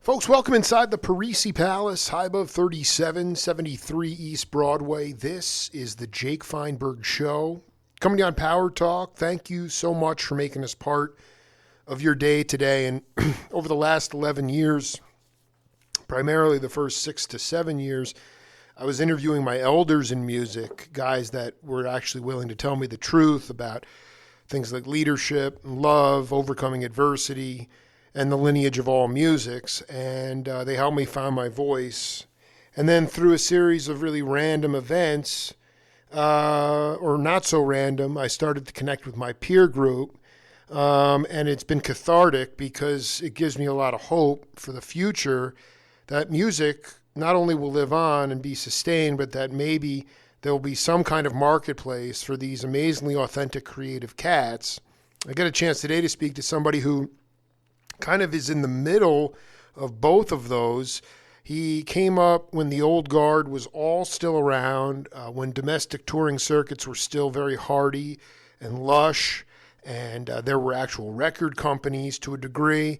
Folks, welcome inside the Parisi Palace, high above 3773 East Broadway. This is the Jake Feinberg Show. Coming to you on Power Talk. Thank you so much for making us part of your day today. And over the last 11 years, primarily the first 6 to 7 years, I was interviewing my elders in music, guys that were actually willing to tell me the truth about things like leadership and love, overcoming adversity, and the lineage of all musics, and they helped me find my voice. And then through a series of really random events, or not so random, I started to connect with my peer group, and it's been cathartic because it gives me a lot of hope for the future that music not only will live on and be sustained, but that maybe there will be some kind of marketplace for these amazingly authentic, creative cats. I got a chance today to speak to somebody who kind of is in the middle of both of those. He came up when the old guard was all still around, when domestic touring circuits were still very hardy and lush, and there were actual record companies to a degree.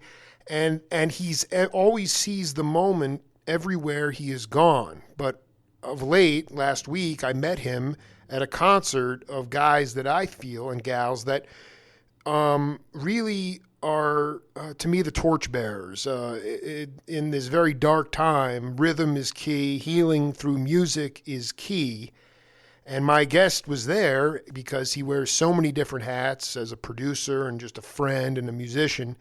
And he's always seized the moment everywhere he has gone. But of late, last week, I met him at a concert of guys that I feel, and gals, that really are, to me, the torchbearers. In this very dark time, rhythm is key, healing through music is key. And my guest was there because he wears so many different hats as a producer and just a friend and a musician.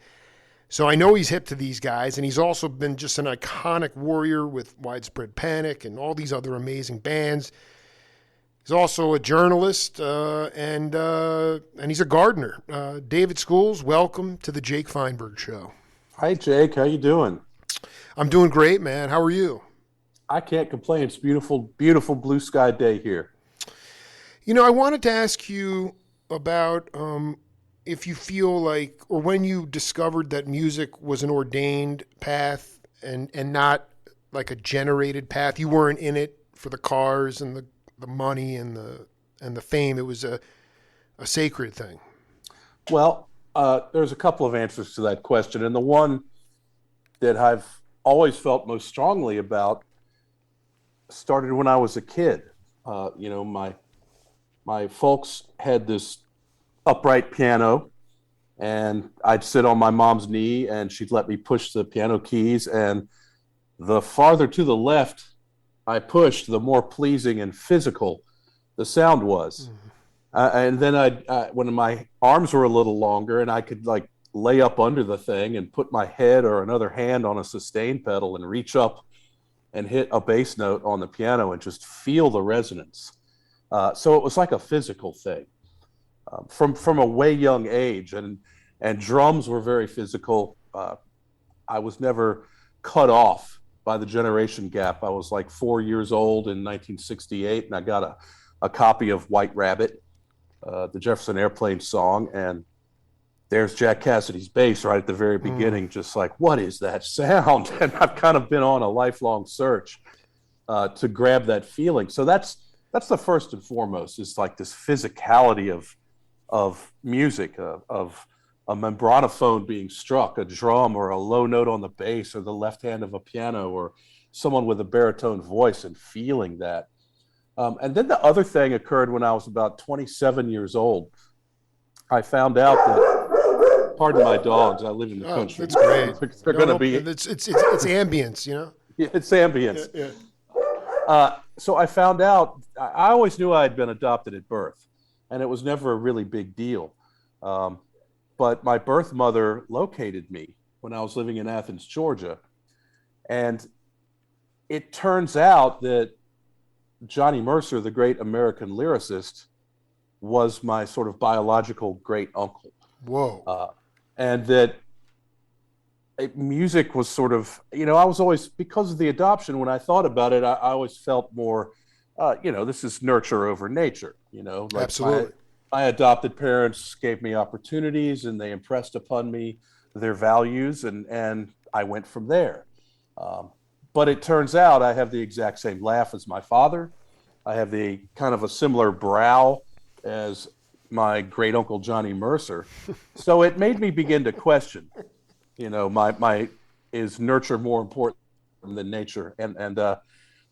So I know he's hip to these guys, and he's also been just an iconic warrior with Widespread Panic and all these other amazing bands. He's also a journalist, and he's a gardener. David Schools, welcome to the Jake Feinberg Show. Hi, Jake. How you doing? I'm doing great, man. How are you? I can't complain. It's beautiful, beautiful blue sky day here. You know, I wanted to ask you about if you feel like, or when you discovered that music was an ordained path and not like a generated path. You weren't in it for the cars and the money and the fame. It was a sacred thing. Well, there's a couple of answers to that question, and the one that I've always felt most strongly about started when I was a kid. My folks had this upright piano, and I'd sit on my mom's knee, and she'd let me push the piano keys, and the farther to the left I pushed, the more pleasing and physical the sound was. And then when my arms were a little longer and I could like lay up under the thing and put my head or another hand on a sustain pedal and reach up and hit a bass note on the piano and just feel the resonance. So it was like a physical thing from a way young age, and drums were very physical. I was never cut off by the generation gap. I was like 4 years old in 1968, and I got a copy of White Rabbit, the Jefferson Airplane song, and there's Jack Cassidy's bass right at the very beginning, just like, what is that sound? And I've kind of been on a lifelong search to grab that feeling. So that's the first and foremost, is like this physicality of music, of a membranophone being struck, a drum or a low note on the bass, or the left hand of a piano, or someone with a baritone voice, and feeling that. And then the other thing occurred when I was about 27 years old. I found out that, pardon my dogs, I live in the country. That's great. They're going to be. It's ambience, you know? Yeah, it's ambience. Yeah. So I found out, I always knew I had been adopted at birth, and it was never a really big deal. But my birth mother located me when I was living in Athens, Georgia. And it turns out that Johnny Mercer, the great American lyricist, was my sort of biological great uncle. Whoa. And that music was sort of, I was always, because of the adoption, when I thought about it, I always felt more, this is nurture over nature, like Absolutely. My adopted parents gave me opportunities, and they impressed upon me their values, and I went from there. But it turns out I have the exact same laugh as my father. I have the kind of a similar brow as my great uncle Johnny Mercer. So it made me begin to question, my is nurture more important than nature? And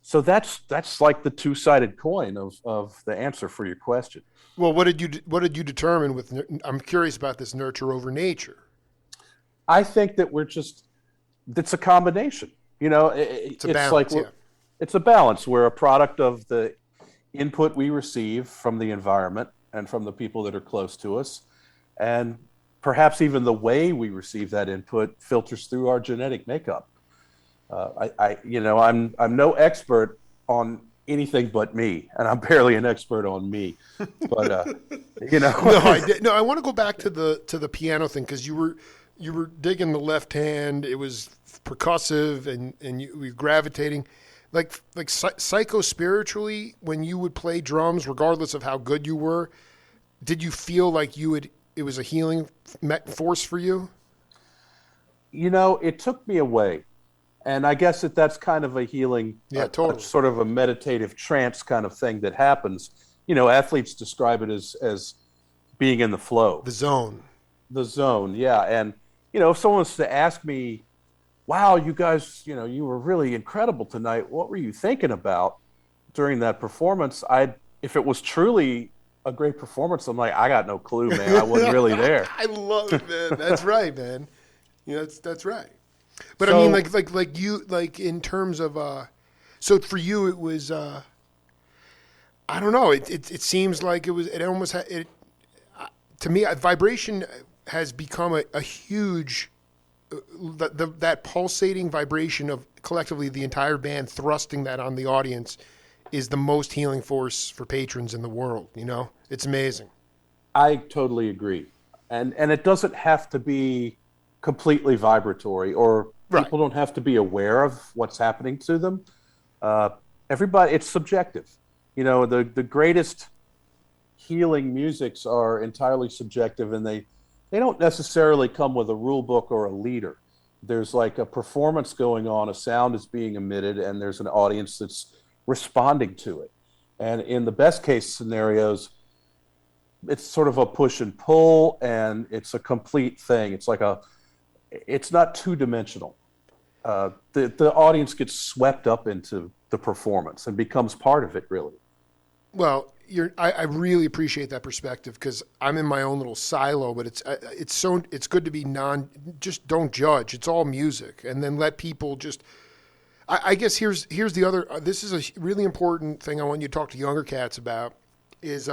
so that's like the two-sided coin of the answer for your question. Well, what did you determine with? I'm curious about this nurture over nature. I think that it's a combination. You know, It's a it's like balance, yeah. it's a balance. We're a product of the input we receive from the environment and from the people that are close to us, and perhaps even the way we receive that input filters through our genetic makeup. I'm no expert on anything but me, and I'm barely an expert on me. But No, I want to go back to the piano thing because you were digging the left hand. It was percussive, and you were gravitating, like psycho spiritually. When you would play drums, regardless of how good you were, did you feel like it was a healing force for you? It took me away. And I guess that's kind of a healing, Yeah, totally. sort of a meditative trance kind of thing that happens. Athletes describe it as being in the flow. The zone. The zone, yeah. And, if someone was to ask me, wow, you guys, you were really incredible tonight. What were you thinking about during that performance? If it was truly a great performance, I'm like, I got no clue, man. I wasn't really there. I love it, man. That's right, man. That's right. But So, I mean, like you, like in terms of, so for you, it was, I don't know. It seems like it almost had, to me, vibration has become a huge, that pulsating vibration of collectively the entire band thrusting that on the audience is the most healing force for patrons in the world. It's amazing. I totally agree. And it doesn't have to be completely vibratory, or Right. people don't have to be aware of what's happening to them. Everybody, it's subjective. The greatest healing musics are entirely subjective, and they don't necessarily come with a rule book or a leader. There's like a performance going on, a sound is being emitted, and there's an audience that's responding to it. And in the best case scenarios, it's sort of a push and pull, and it's a complete thing. It's not two-dimensional. The audience gets swept up into the performance and becomes part of it, really. Well, I really appreciate that perspective because I'm in my own little silo, but it's good to be just don't judge. It's all music, and then let people just. I guess here's the other. This is a really important thing I want you to talk to younger cats about. Is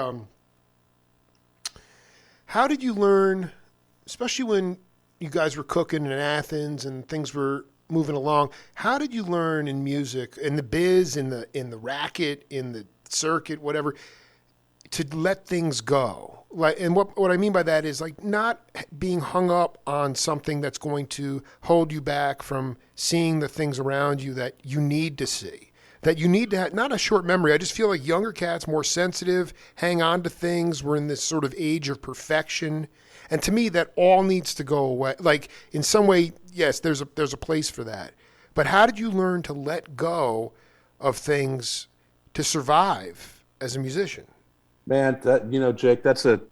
how did you learn, especially when you guys were cooking in Athens and things were moving along? How did you learn in music, in the biz, in the racket, in the circuit, whatever, to let things go? And what I mean by that is like not being hung up on something that's going to hold you back from seeing the things around you that you need to see. That you need to have, not a short memory. I just feel like younger cats, more sensitive, hang on to things. We're in this sort of age of perfection. And to me, that all needs to go away. Like in some way, yes, there's a place for that. But how did you learn to let go of things to survive as a musician? Man, Jake, that's a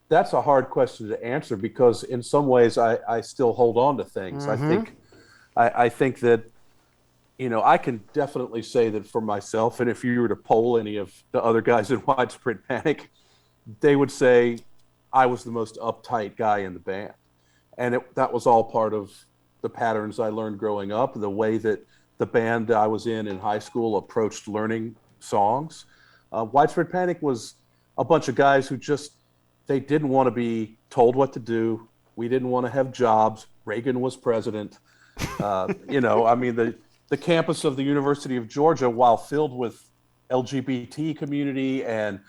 hard question to answer because in some ways I still hold on to things. Mm-hmm. I think that, I can definitely say that for myself, and if you were to poll any of the other guys in Widespread Panic, they would say I was the most uptight guy in the band. And that was all part of the patterns I learned growing up, the way that the band I was in high school approached learning songs. Widespread Panic was a bunch of guys who they didn't want to be told what to do. We didn't want to have jobs. Reagan was president. The campus of the University of Georgia, while filled with LGBT community and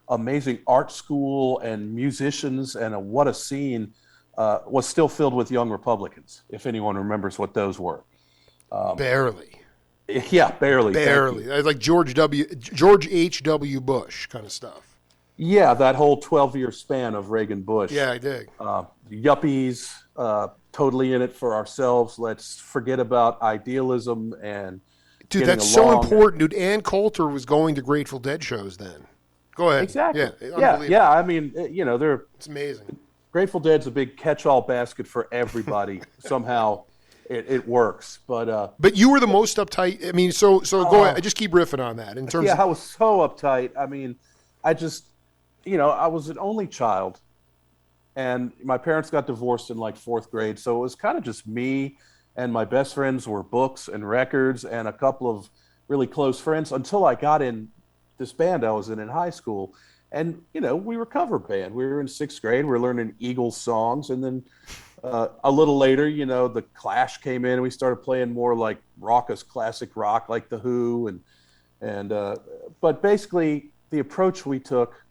amazing art school and musicians and what a scene, was still filled with young Republicans, if anyone remembers what those were. Barely. Yeah, barely. Barely. Like George H.W. Bush kind of stuff. Yeah, that whole 12-year span of Reagan Bush. Yeah, I dig. Yuppies, totally in it for ourselves. Let's forget about idealism and dude, getting that's along. so important, dude. Ann Coulter was going to Grateful Dead shows then. Go ahead. Exactly. Yeah. I mean, it's amazing. Grateful Dead's a big catch-all basket for everybody somehow. it works. But you were the most uptight. I mean, so go ahead. I just keep riffing on that in terms yeah, of. I was so uptight. I mean, I just, I was an only child, and my parents got divorced in like fourth grade, so it was kind of just me, and my best friends were books and records and a couple of really close friends until I got in this band I was in high school. And, we were cover band. We were in sixth grade. We were learning Eagles songs. And then a little later, the Clash came in and we started playing more like raucous classic rock, like The Who. But basically the approach we took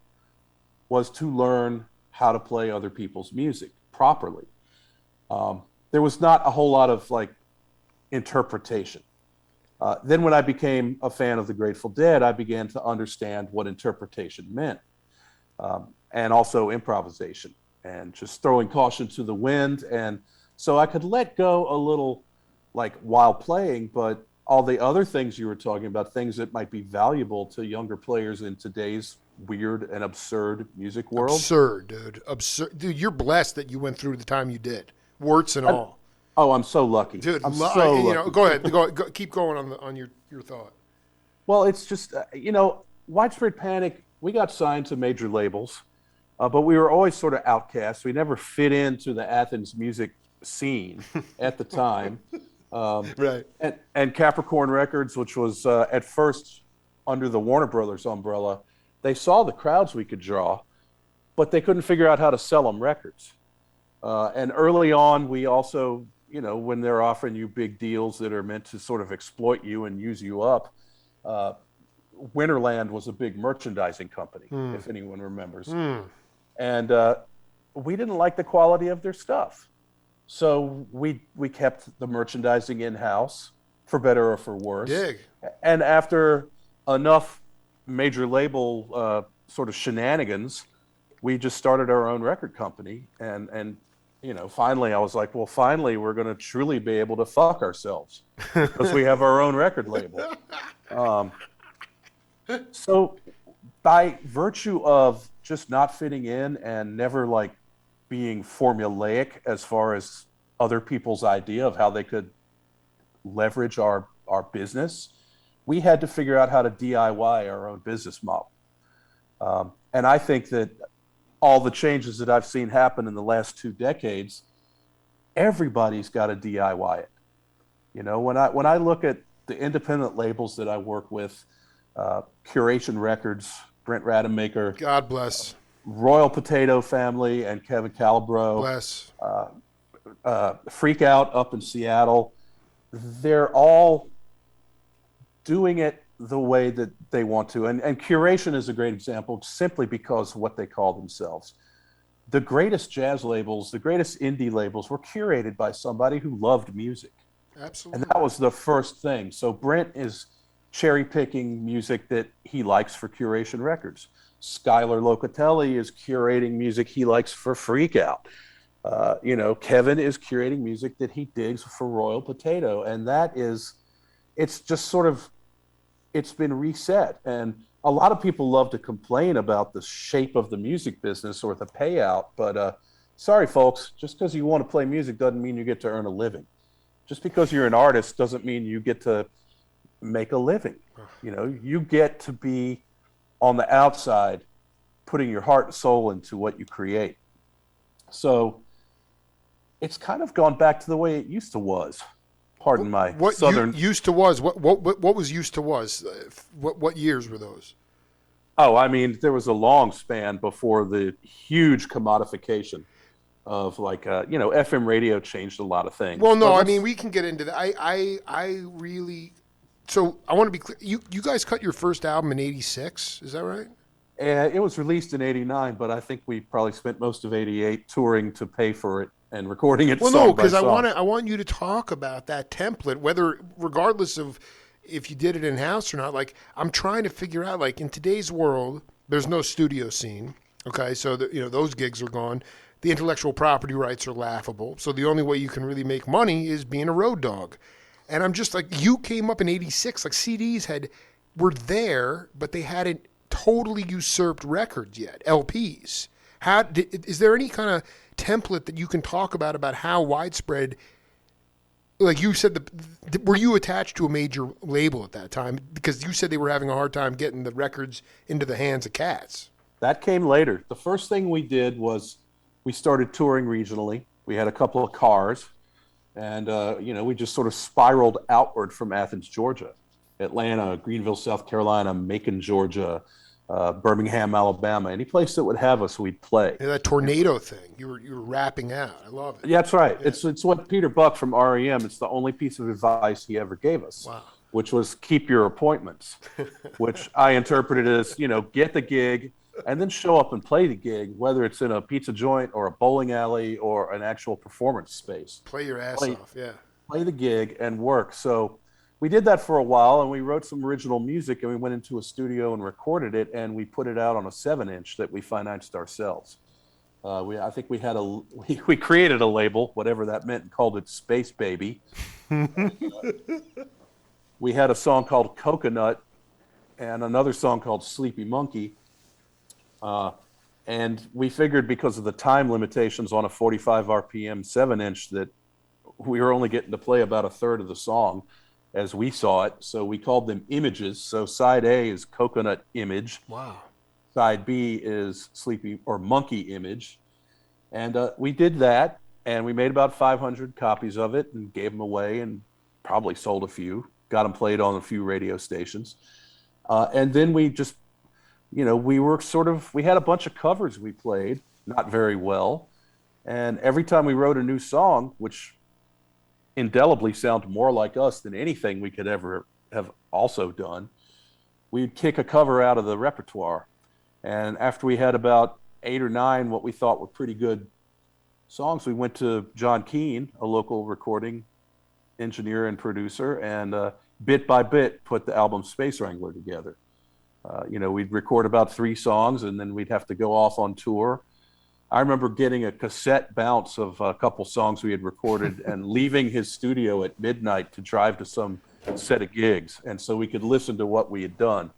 was to learn how to play other people's music properly. There was not a whole lot of like interpretation. Then when I became a fan of the Grateful Dead, I began to understand what interpretation meant, and also improvisation, and just throwing caution to the wind. And so I could let go a little like while playing, but all the other things you were talking about, things that might be valuable to younger players in today's weird and absurd music world. Absurd, dude. Absurd. Dude, you're blessed that you went through the time you did, warts and all. Oh, I'm so lucky. Dude, I'm so lucky. Go ahead. Go, keep going on your thought. Well, it's just, Widespread Panic, we got signed to major labels, but we were always sort of outcasts. We never fit into the Athens music scene at the time. Right. And Capricorn Records, which was at first under the Warner Brothers umbrella, they saw the crowds we could draw, but they couldn't figure out how to sell them records. And early on, we also, when they're offering you big deals that are meant to sort of exploit you and use you up, Winterland was a big merchandising company, if anyone remembers. And we didn't like the quality of their stuff. So we kept the merchandising in-house, for better or for worse. Dig. And after enough major label sort of shenanigans, we just started our own record company. And finally I was like, well, finally we're going to truly be able to fuck ourselves because we have our own record label. So by virtue of just not fitting in and never like being formulaic as far as other people's idea of how they could leverage our business, we had to figure out how to DIY our own business model. And I think that all the changes that I've seen happen in the last 2 decades, everybody's got to DIY it. When I look at the independent labels that I work with, Curation Records, Brent Rademacher, God bless, Royal Potato Family, and Kevin Calabro, bless, Freak Out up in Seattle, they're all doing it the way that they want to. And Curation is a great example simply because of what they call themselves. The greatest jazz labels, the greatest indie labels were curated by somebody who loved music. Absolutely. And that was the first thing. So Brent is cherry picking music that he likes for Curation Records. Skylar Locatelli is curating music he likes for Freak Out. Kevin is curating music that he digs for Royal Potato. And it's just sort of, it's been reset. And a lot of people love to complain about the shape of the music business or the payout. But sorry, folks, just because you want to play music doesn't mean you get to earn a living. Just because you're an artist doesn't mean you get to make a living. You get to be on the outside, putting your heart and soul into what you create. So it's kind of gone back to the way it used to was. Pardon my southern. Used to was what was used to was? What years were those? Oh, I mean, there was a long span before the huge commodification of like FM radio changed a lot of things. Well, no, I mean we can get into that. I really. So I want to be clear. You guys cut your first album in '86, is that right? It was released in '89, but I think we probably spent most of '88 touring to pay for it and recording it. Well, no, because I want you to talk about that template, regardless of if you did it in house or not. Like I'm trying to figure out, like in today's world, there's no studio scene. Okay, so those gigs are gone. The intellectual property rights are laughable. So the only way you can really make money is being a road dog. And I'm just like, you came up in '86, like CDs were there, but they hadn't totally usurped records yet, LPs. Is there any kind of template that you can talk about how Widespread like you said, were you attached to a major label at that time? Because you said they were having a hard time getting the records into the hands of cats. That came later. The first thing we did was we started touring regionally. We had a couple of cars, and we just sort of spiraled outward from Athens, Georgia, Atlanta, Greenville, South Carolina, Macon, Georgia, Birmingham, Alabama. Any place that would have us, we'd play. Yeah, that tornado thing. You were rapping out. I love it. Yeah, that's right. Yeah. It's what Peter Buck from REM. It's the only piece of advice he ever gave us. Wow. Which was keep your appointments, which I interpreted as, get the gig and then show up and play the gig, whether it's in a pizza joint or a bowling alley or an actual performance space. Play your ass off, yeah. Play the gig and work. So we did that for a while, and we wrote some original music, and we went into a studio and recorded it, and we put it out on a 7-inch that we financed ourselves. I think we created a label, whatever that meant, and called it Space Baby. We had a song called Coconut and another song called Sleepy Monkey. And we figured because of the time limitations on a 45 RPM 7-inch that we were only getting to play about a third of the song as we saw it. So we called them images. So side A is Coconut Image. Wow. Side B is Sleepy or Monkey Image. And we did that, and we made about 500 copies of it and gave them away and probably sold a few. Got them played on a few radio stations. And then we just, we had a bunch of covers we played, not very well. And every time we wrote a new song, which indelibly sounded more like us than anything we could ever have also done, we'd kick a cover out of the repertoire. And after we had about 8 or 9 what we thought were pretty good songs, we went to John Keane, a local recording engineer and producer, and bit by bit put the album Space Wrangler together. We'd record about 3 songs, and then we'd have to go off on tour. I remember getting a cassette bounce of a couple songs we had recorded and leaving his studio at midnight to drive to some set of gigs, and so we could listen to what we had done.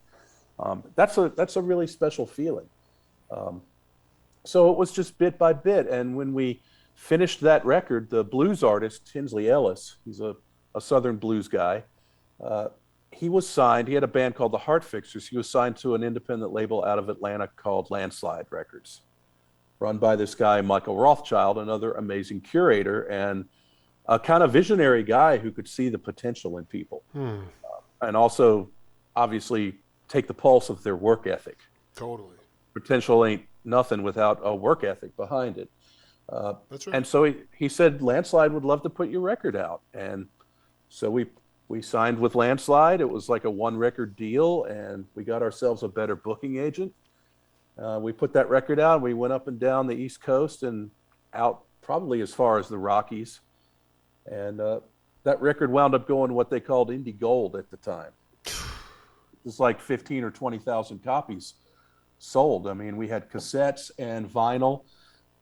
That's a really special feeling. So it was just bit by bit, and when we finished that record, the blues artist, Tinsley Ellis, he's a Southern blues guy, he was signed. He had a band called the Heart Fixers. He was signed to an independent label out of Atlanta called Landslide Records, run by this guy, Michael Rothschild, another amazing curator and a kind of visionary guy who could see the potential in people. And also, obviously, take the pulse of their work ethic. Totally. Potential ain't nothing without a work ethic behind it. That's right. And so he said, Landslide would love to put your record out. And so we signed with Landslide. It was like a 1-record deal, and we got ourselves a better booking agent. We put that record out. We went up and down the East Coast and out probably as far as the Rockies. And that record wound up going what they called indie gold at the time. It was like 15 or 20,000 copies sold. I mean, we had cassettes and vinyl.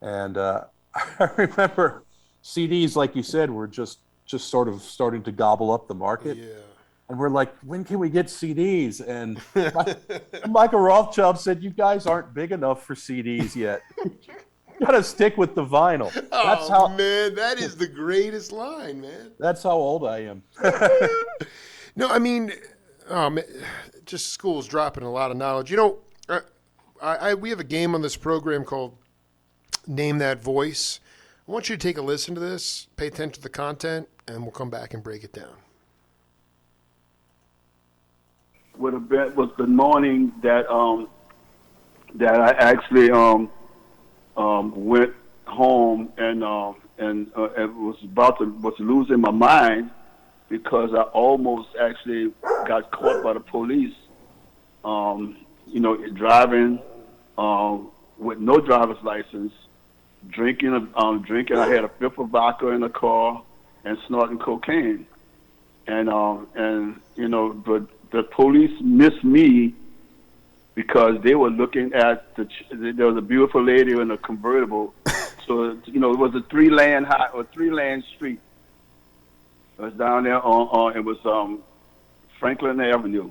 And I remember CDs, like you said, were just sort of starting to gobble up the market. Yeah. And we're like, when can we get CDs? And Michael Rothschild said, you guys aren't big enough for CDs yet. You got to stick with the vinyl. Man, that is the greatest line, man. That's how old I am. No, I mean, just school's dropping a lot of knowledge. We have a game on this program called Name That Voice. I want you to take a listen to this, pay attention to the content, and we'll come back and break it down. Was the morning that I actually went home and was losing my mind because I almost actually got caught by the police. Driving with no driver's license, drinking. I had a fifth of vodka in the car and snorting cocaine, but the police missed me because they were looking at there was a beautiful lady in a convertible. So it was a 3-lane street. It was down there on Franklin Avenue.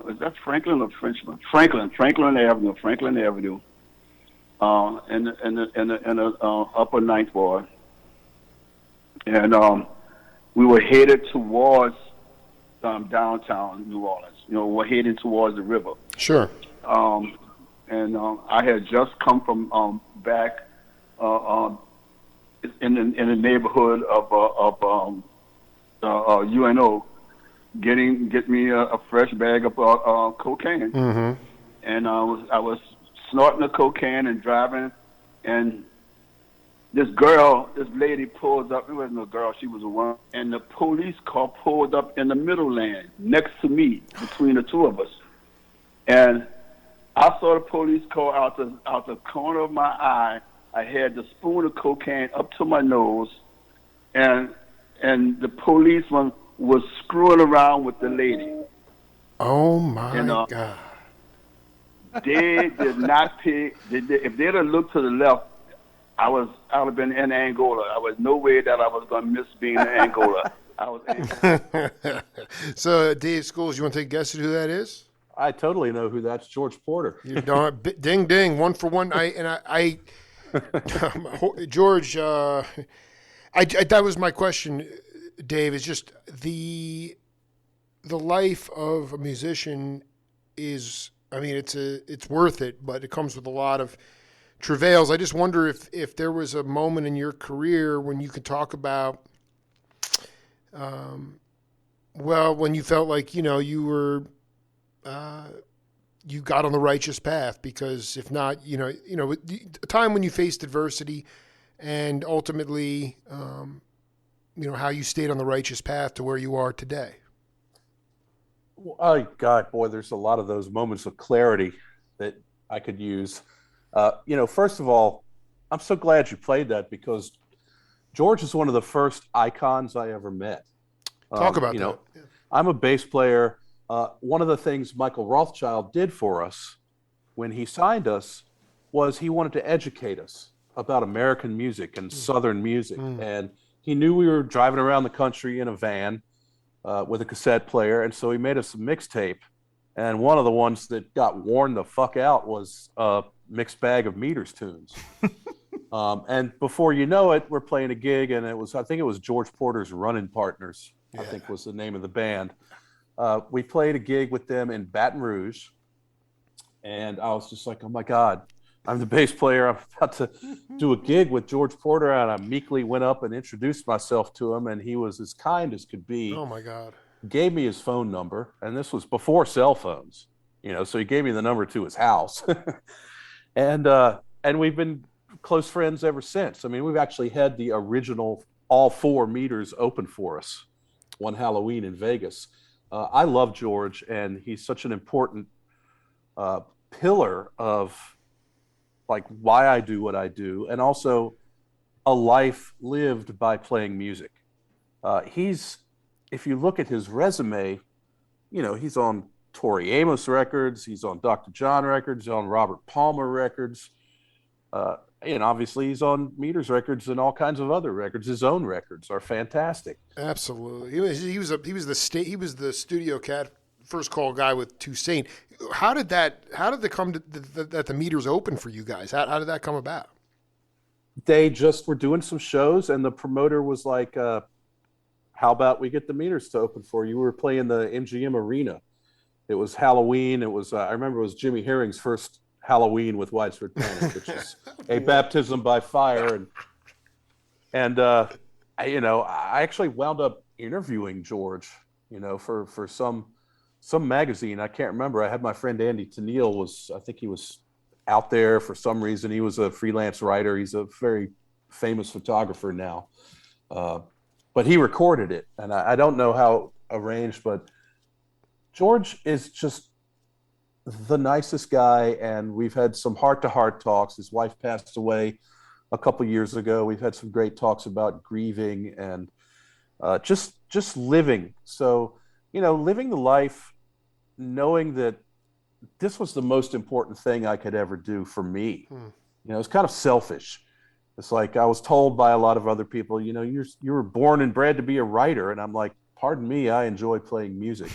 Is that Franklin or Frenchman? Franklin Avenue. In the upper Ninth Ward. and we were headed towards downtown New Orleans. We're heading towards the river. Sure. And I had just come from back in the neighborhood of UNO, get me a fresh bag of cocaine. Mm-hmm. And I was snorting the cocaine and driving, and this lady pulls up. It wasn't a girl, she was a woman. And the police car pulled up in the middle lane next to me, between the two of us. And I saw the police car out the corner of my eye. I had the spoon of cocaine up to my nose, and the policeman was screwing around with the lady. Oh my God! They did not pay. If they'd have looked to the left, I would have been in Angola. I was no way that I was going to miss being in Angola. I was. So, Dave Schools, you want to take a guess at who that is? I totally know who that's. George Porter. You don't. Ding ding, 1 for 1. I George. That was my question, Dave. Is just the life of a musician is. I mean, it's worth it, but it comes with a lot of travails. I just wonder if there was a moment in your career when you could talk about, when you felt like you were. You got on the righteous path, because if not, a time when you faced adversity, and ultimately, how you stayed on the righteous path to where you are today. Oh God, boy, there's a lot of those moments of clarity that I could use. First of all, I'm so glad you played that, because George is one of the first icons I ever met. Talk about that. Yeah. I'm a bass player. One of the things Michael Rothschild did for us when he signed us was he wanted to educate us about American music and Southern music. And he knew we were driving around the country in a van with a cassette player. And so he made us a mixtape. And one of the ones that got worn the fuck out was a mixed bag of Meters tunes. And before you know it, we're playing a gig, and I think it was George Porter's Running Partners, I think was the name of the band. We played a gig with them in Baton Rouge, and I was just like, oh my God, I'm the bass player. I'm about to do a gig with George Porter. And I meekly went up and introduced myself to him, and he was as kind as could be. Oh my God. Gave me his phone number, and this was before cell phones, so he gave me the number to his house. And we've been close friends ever since. I mean, we've actually had the original all 4 Meters open for us one Halloween in Vegas. I love George, and he's such an important pillar of like why I do what I do, and also a life lived by playing music. If you look at his resume, he's on Tori Amos records, he's on Dr. John records, he's on Robert Palmer records, and obviously he's on Meters records and all kinds of other records. His own records are fantastic. Absolutely. He was the studio cat, first call guy with Toussaint. How did they come to that the Meters open for you guys? How did that come about? They just were doing some shows, and the promoter was like, how about we get the Meters to open for you? We were playing the MGM Arena. It was Halloween. It was I remember it was Jimmy Herring's first Halloween with Widespread Panic, which is a baptism by fire. And I actually wound up interviewing George, for some magazine. I can't remember. I had my friend Andy Tennille I think he was out there for some reason. He was a freelance writer. He's a very famous photographer now. But he recorded it, and I don't know how arranged, but George is just the nicest guy, and we've had some heart-to-heart talks. His wife passed away a couple years ago. We've had some great talks about grieving and just living. So, living the life, knowing that this was the most important thing I could ever do for me. It's kind of selfish. It's like I was told by a lot of other people, you were born and bred to be a writer. And I'm like, pardon me, I enjoy playing music.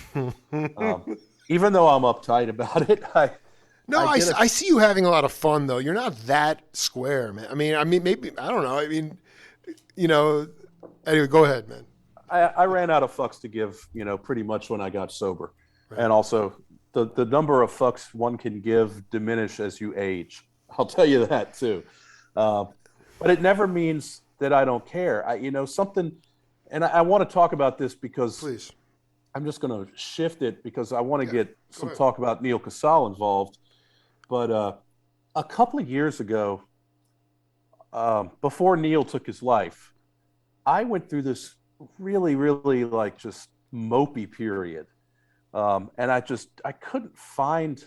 Even though I'm uptight about it. I see you having a lot of fun, though. You're not that square, man. I mean, maybe, I don't know. I mean, Anyway, go ahead, man. I ran out of fucks to give, pretty much when I got sober. Right. And also the number of fucks one can give diminish as you age. I'll tell you that too. But it never means that I don't care. Something, and I want to talk about this because Please. I'm just going to shift it because I want to get some ahead. talk about Neil Casal involved. But a couple of years ago, before Neil took his life, I went through this really, really like just mopey period. And I couldn't find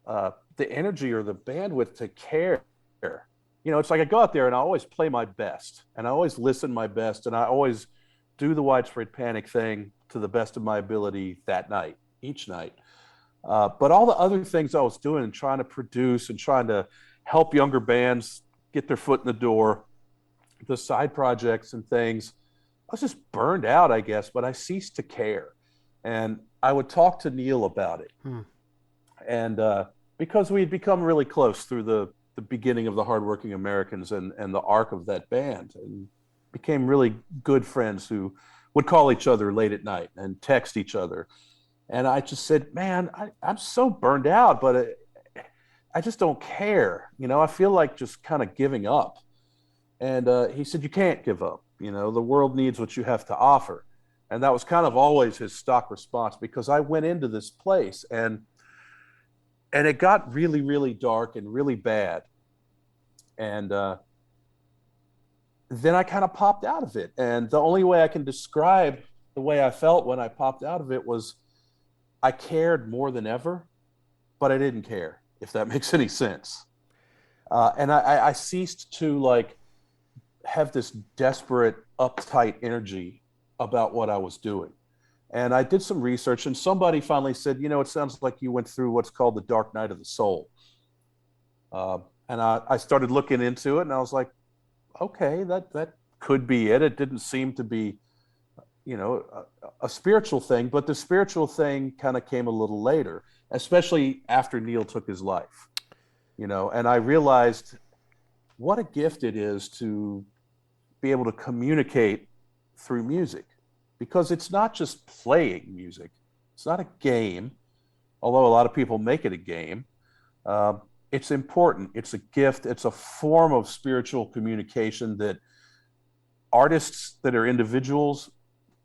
the energy or the bandwidth to care. It's like I go out there and I always play my best and I always listen my best and I always do the widespread panic thing to the best of my ability that night, each night. But all the other things I was doing and trying to produce and trying to help younger bands get their foot in the door, the side projects and things, I was just burned out, I guess, but I ceased to care. And I would talk to Neil about it. And because we had become really close through the beginning of the Hardworking Americans and the arc of that band, and became really good friends who would call each other late at night and text each other. And I just said, man, I'm so burned out, but I just don't care. I feel like just kind of giving up. And he said, you can't give up. The world needs what you have to offer. And that was kind of always his stock response, because I went into this place and it got really, really dark and really bad. And then I kind of popped out of it. And the only way I can describe the way I felt when I popped out of it was I cared more than ever, but I didn't care, if that makes any sense. And I ceased to like have this desperate, uptight energy about what I was doing. And I did some research, and somebody finally said, it sounds like you went through what's called the dark night of the soul. And I started looking into it, and I was like, okay, that could be it. It didn't seem to be, a spiritual thing, but the spiritual thing kind of came a little later, especially after Neil took his life, and I realized what a gift it is to be able to communicate through music, because it's not just playing music. It's not a game, although a lot of people make it a game. It's important. It's a gift. It's a form of spiritual communication that artists that are individuals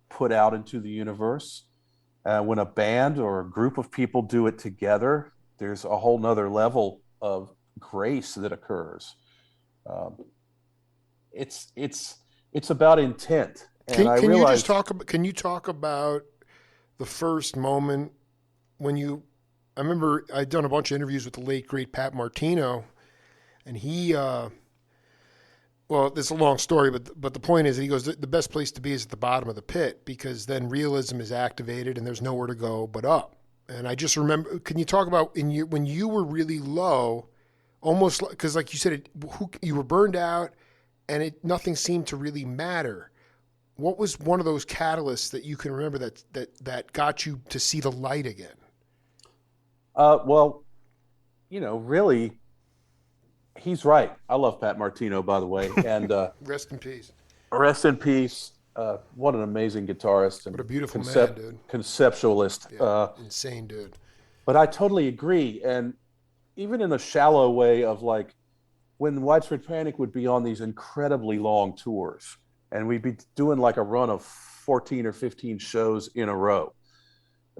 put out into the universe. When a band or a group of people do it together, there's a whole nother level of grace that occurs. It's about intent. And Can you talk about the first moment when I remember I'd done a bunch of interviews with the late great Pat Martino, and he well, it's a long story, but the point is that he goes, the best place to be is at the bottom of the pit, because then realism is activated and there's nowhere to go but up. And I just remember, can you talk about when you were really low, almost because like you said, you were burned out and nothing seemed to really matter. What was one of those catalysts that you can remember that got you to see the light again? Well, really, he's right. I love Pat Martino, by the way. And rest in peace. Rest in peace. What an amazing guitarist. And what a beautiful man, dude. Conceptualist. Yeah, insane dude. But I totally agree. And even in a shallow way of like, when Widespread Panic would be on these incredibly long tours, and we'd be doing like a run of 14 or 15 shows in a row,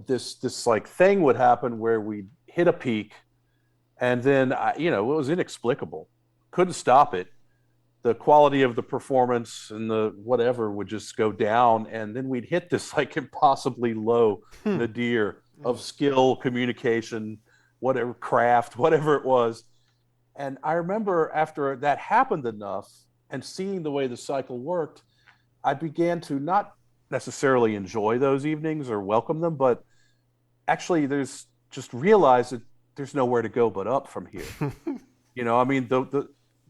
this like thing would happen where we'd hit a peak, and then it was inexplicable. Couldn't stop it. The quality of the performance and the whatever would just go down, and then we'd hit this like impossibly low nadir of skill, communication, whatever, craft, whatever it was. And I remember after that happened enough and seeing the way the cycle worked, I began to not necessarily enjoy those evenings or welcome them, but actually there's just realize that there's nowhere to go but up from here. The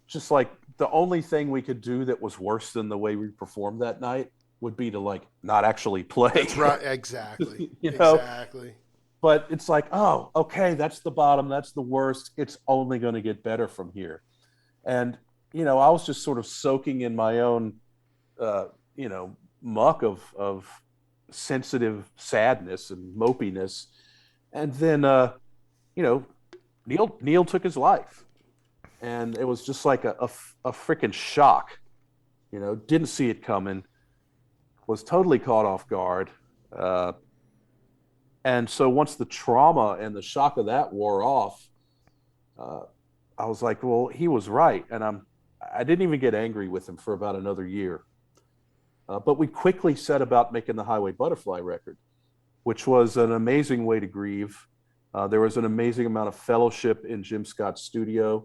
just like the only thing we could do that was worse than the way we performed that night would be to like not actually play. That's right. Exactly. Exactly. But it's like, oh, okay, that's the bottom. That's the worst. It's only going to get better from here. And, I was just sort of soaking in my own muck of sensitive sadness and mopiness. And then, Neil took his life, and it was just like a freaking shock. Didn't see it coming, was totally caught off guard. And so once the trauma and the shock of that wore off, I was like, well, he was right. And I didn't even get angry with him for about another year. But we quickly set about making the Highway Butterfly record, which was an amazing way to grieve. There was an amazing amount of fellowship in Jim Scott's studio,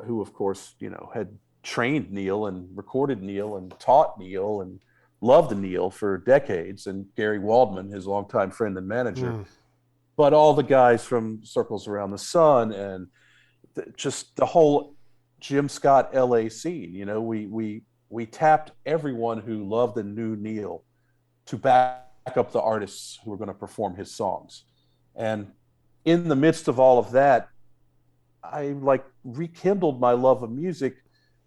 who, of course, had trained Neil and recorded Neil and taught Neil and loved Neil for decades, and Gary Waldman, his longtime friend and manager. But all the guys from Circles Around the Sun and just the whole Jim Scott LA scene, we tapped everyone who loved and knew Neil to back up the artists who were going to perform his songs. And in the midst of all of that, I rekindled my love of music,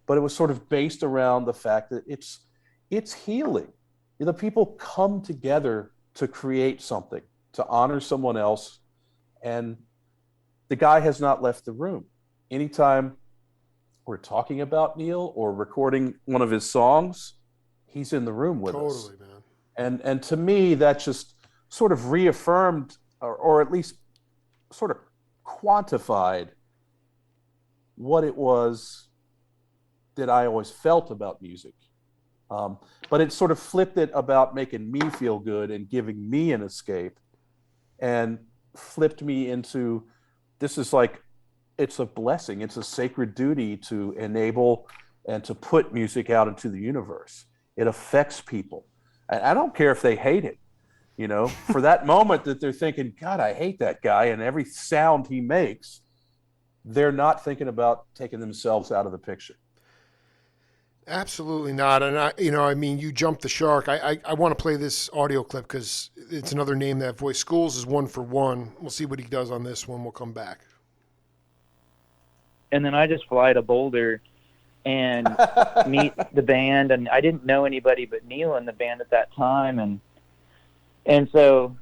but it was sort of based around the fact that it's healing. People come together to create something, to honor someone else, and the guy has not left the room. Anytime we're talking about Neil or recording one of his songs, he's in the room with us. Totally, man. And to me, that just sort of reaffirmed, or at least sort of quantified what it was that I always felt about music. But it sort of flipped it about making me feel good and giving me an escape, and flipped me into, this is like, it's a blessing. It's a sacred duty to enable and to put music out into the universe. It affects people. I don't care if they hate it, for that moment that they're thinking, God, I hate that guy, and every sound he makes, they're not thinking about taking themselves out of the picture. Absolutely not. And you jumped the shark. I want to play this audio clip because it's another name that voice. Schools is 1 for 1. We'll see what he does on this one. We'll come back. And then I just fly to Boulder and meet the band. And I didn't know anybody but Neil in the band at that time. And so,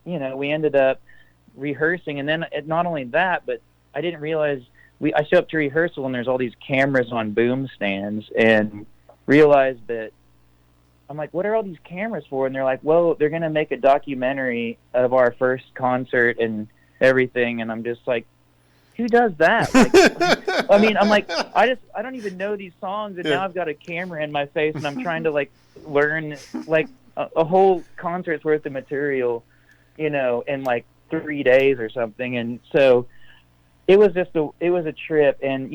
we ended up rehearsing. And then not only that, but I didn't realize I show up to rehearsal and there's all these cameras on boom stands, and realized that I'm like, what are all these cameras for? And they're like, well, they're going to make a documentary of our first concert and everything. And I'm just like, who does that? I'm like, I don't even know these songs. And now I've got a camera in my face and I'm trying to learn a whole concert's worth of material, in 3 days or something. And so it was a trip, and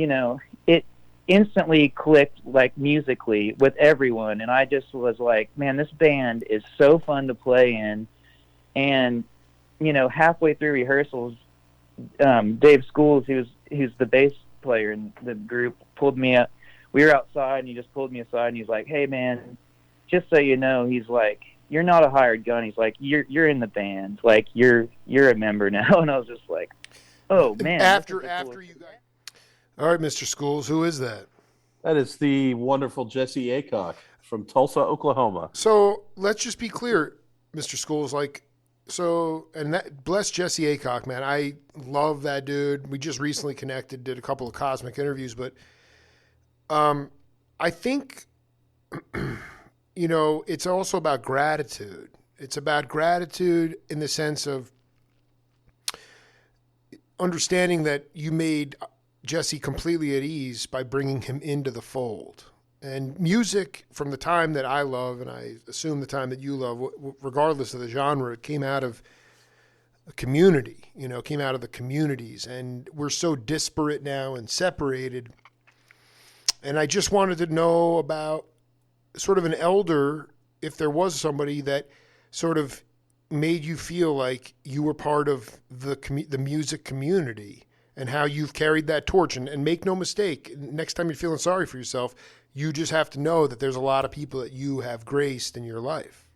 it instantly clicked musically with everyone, and I just was like, man, this band is so fun to play in. And halfway through rehearsals, Dave Schools, who's the bass player in the group, pulled me up. We were outside and he just pulled me aside and he's like, hey man, just so you know, he's like, you're not a hired gun. He's like, you're in the band, you're a member now. And I was just like, oh man. After you guys. All right, Mr. Schools, who is that? That is the wonderful Jesse Aycock from Tulsa, Oklahoma. So let's just be clear, Mr. Schools, bless Jesse Aycock, man. I love that dude. We just recently connected, did a couple of Cosmic interviews, but I think, it's also about gratitude. It's about gratitude in the sense of understanding that you made Jesse completely at ease by bringing him into the fold. And music, from the time that I love, and I assume the time that you love, regardless of the genre, it came out of a community, came out of the communities. And we're so disparate now and separated. And I just wanted to know about sort of an elder, if there was somebody that sort of made you feel like you were part of the music community, and how you've carried that torch. And make no mistake, next time you're feeling sorry for yourself, you just have to know that there's a lot of people that you have graced in your life.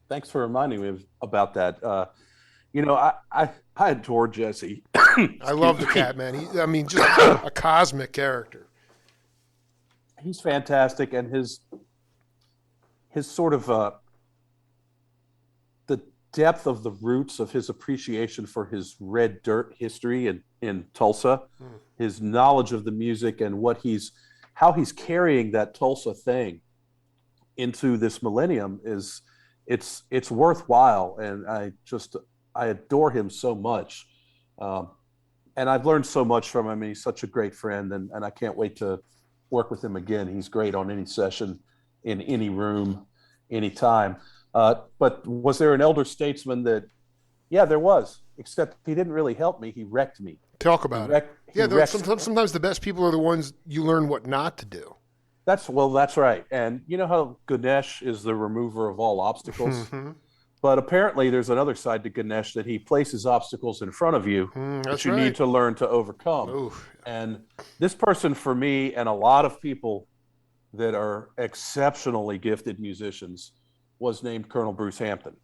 Thanks for reminding me about that. I adore Jesse. I love the cat, man. Just a cosmic character. He's fantastic, and his sort of the depth of the roots of his appreciation for his red dirt history in Tulsa, his knowledge of the music and how he's carrying that Tulsa thing into this millennium it's worthwhile. And I adore him so much. And I've learned so much from him. He's such a great friend, and I can't wait to work with him again. He's great on any session, in any room, anytime. But was there an elder statesman that? Yeah, there was. Except he didn't really help me. He wrecked me. Talk about it. Yeah, sometimes the best people are the ones you learn what not to do. That's right. And you know how Ganesh is the remover of all obstacles? Mm-hmm. But apparently there's another side to Ganesh, that he places obstacles in front of you that you need to learn to overcome. Oof. And this person, for me, and a lot of people that are exceptionally gifted musicians, was named Colonel Bruce Hampton.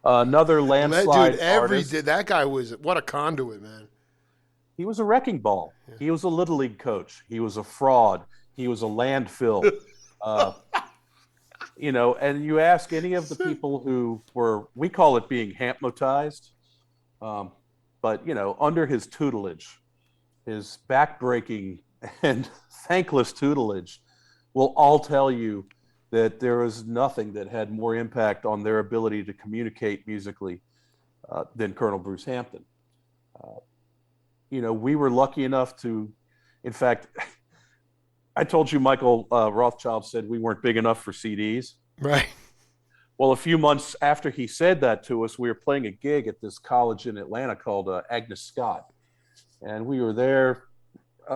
Another landslide artist. That guy was, what a conduit, man. He was a wrecking ball. Yeah. He was a little league coach. He was a fraud. He was a landfill. And you ask any of the people who we call it being hypnotized, but under his tutelage, his backbreaking and thankless tutelage, will all tell you that there was nothing that had more impact on their ability to communicate musically than Colonel Bruce Hampton. We were lucky enough to, in fact, I told you Michael Rothschild said we weren't big enough for CDs. Right. Well, a few months after he said that to us, we were playing a gig at this college in Atlanta called Agnes Scott. And we were there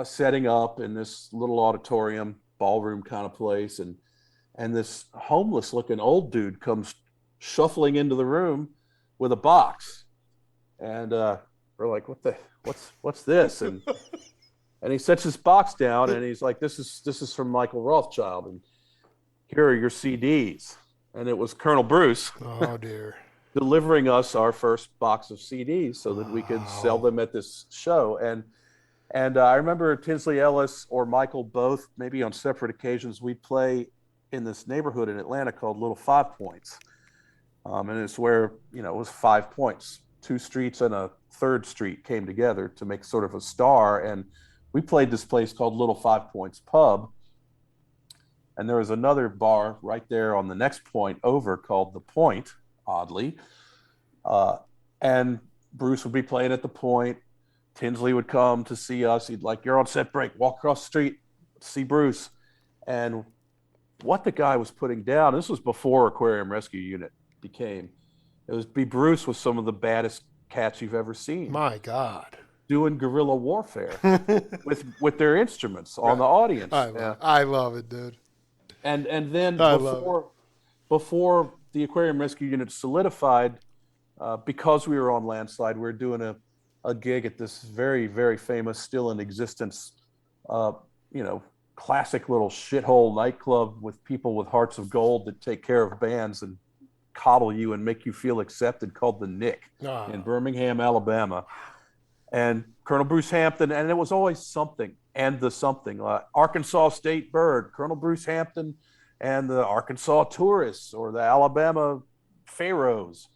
setting up in this little auditorium, ballroom kind of place. And this homeless looking old dude comes shuffling into the room with a box. And we're like, what's this? And he sets his box down and he's like, this is from Michael Rothschild, and here are your CDs. And it was Colonel Bruce. Oh dear. Delivering us our first box of CDs so that we could sell them at this show. And I remember Tinsley Ellis or Michael both, maybe on separate occasions, we'd play in this neighborhood in Atlanta called Little 5 Points. And it's where, it was 5 points. 2 streets and a 3rd street came together to make sort of a star. And we played this place called Little 5 Points Pub. And there was another bar right there on the next point over called The Point, oddly. And Bruce would be playing at The Point. Tinsley would come to see us. He'd like, you're on set break, walk across the street, see Bruce. And what the guy was putting down, this was before Aquarium Rescue Unit became, Bruce was some of the baddest cats you've ever seen. My God. Doing guerrilla warfare with their instruments on the audience. I love it, dude. And then before the Aquarium Rescue Unit solidified, because we were on Landslide, we were doing a gig at this very, very famous, still in existence, classic little shithole nightclub with people with hearts of gold that take care of bands and coddle you and make you feel accepted, called the Nick in Birmingham, Alabama. And Colonel Bruce Hampton, and it was always something, and the something. Arkansas State Bird, Colonel Bruce Hampton, and the Arkansas Tourists, or the Alabama Pharaohs.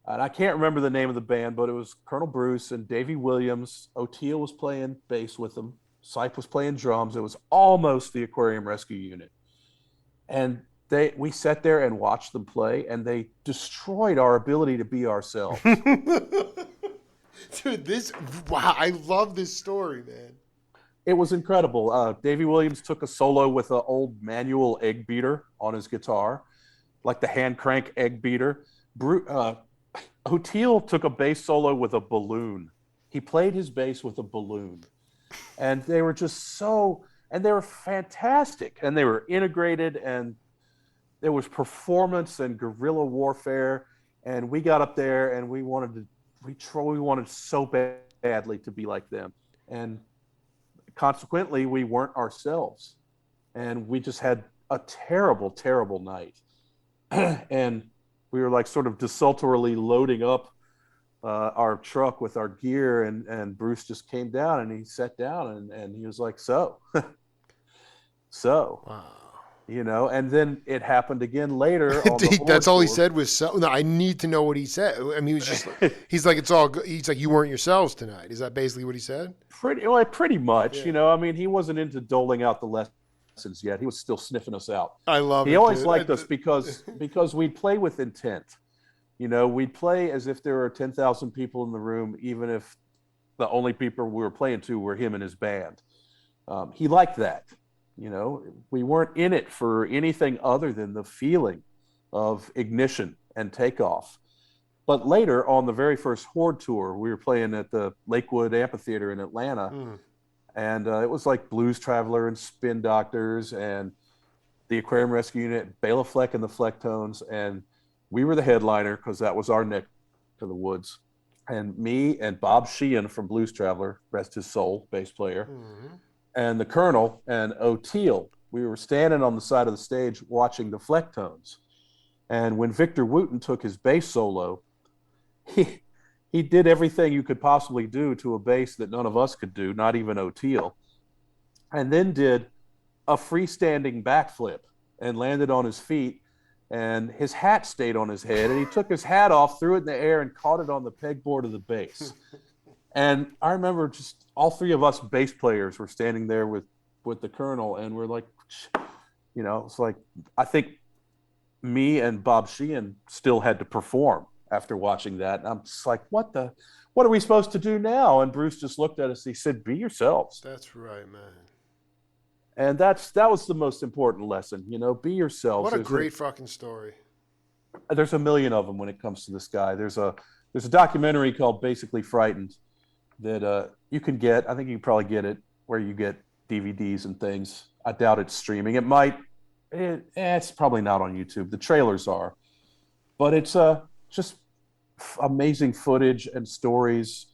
And I can't remember the name of the band, but it was Colonel Bruce and Davy Williams. O'Teal was playing bass with them. Sype was playing drums. It was almost the Aquarium Rescue Unit. And we sat there and watched them play, and they destroyed our ability to be ourselves. Dude, I love this story, man. It was incredible. Davy Williams took a solo with an old manual egg beater on his guitar, like the hand crank egg beater. O'Teal took a bass solo with a balloon. He played his bass with a balloon. And they were just and they were fantastic. And they were integrated, and there was performance and guerrilla warfare. And we got up there and we wanted so badly to be like them. And consequently, we weren't ourselves. And we just had a terrible, terrible night. And we were like sort of desultorily loading up our truck with our gear. And Bruce just came down and he sat down and he was like, so. Wow. And then it happened again later on the Horde That's all he tour. said was, no, I need to know what he said. I mean, he was just, he's like, it's all good. He's like, you weren't yourselves tonight. Is that basically what he said? Pretty much, Yeah. I mean, he wasn't into doling out the lessons yet. He was still sniffing us out. I love it. He always dude. liked us because we'd play with intent. We'd play as if there were 10,000 people in the room, even if the only people we were playing to were him and his band. He liked that. We weren't in it for anything other than the feeling of ignition and takeoff. But later on the very first Horde tour, we were playing at the Lakewood Amphitheater in Atlanta. And it was like Blues Traveler and Spin Doctors and the Aquarium Rescue Unit, Bela Fleck and the Flecktones. And we were the headliner because that was our neck to the woods. And me and Bob Sheehan from Blues Traveler, rest his soul, bass player, and the Colonel and O'Teal, we were standing on the side of the stage watching the Flecktones. And when Victor Wooten took his bass solo, he did everything you could possibly do to a bass that none of us could do, not even O'Teal, and then did a freestanding backflip and landed on his feet, and his hat stayed on his head, and he took his hat off, threw it in the air, and caught it on the pegboard of the bass. And I remember just all three of us bass players were standing there with the Colonel, and we're like, it's like, I think me and Bob Sheehan still had to perform after watching that. And I'm just like, what are we supposed to do now? And Bruce just looked at us. He said, be yourselves. That's right, man. And that was the most important lesson, be yourselves. What a great fucking story. There's a million of them when it comes to this guy. There's a documentary called Basically Frightened that you can get. I think you can probably get it where you get DVDs and things. I doubt it's streaming. It's probably not on YouTube. The trailers are. But it's just amazing footage and stories.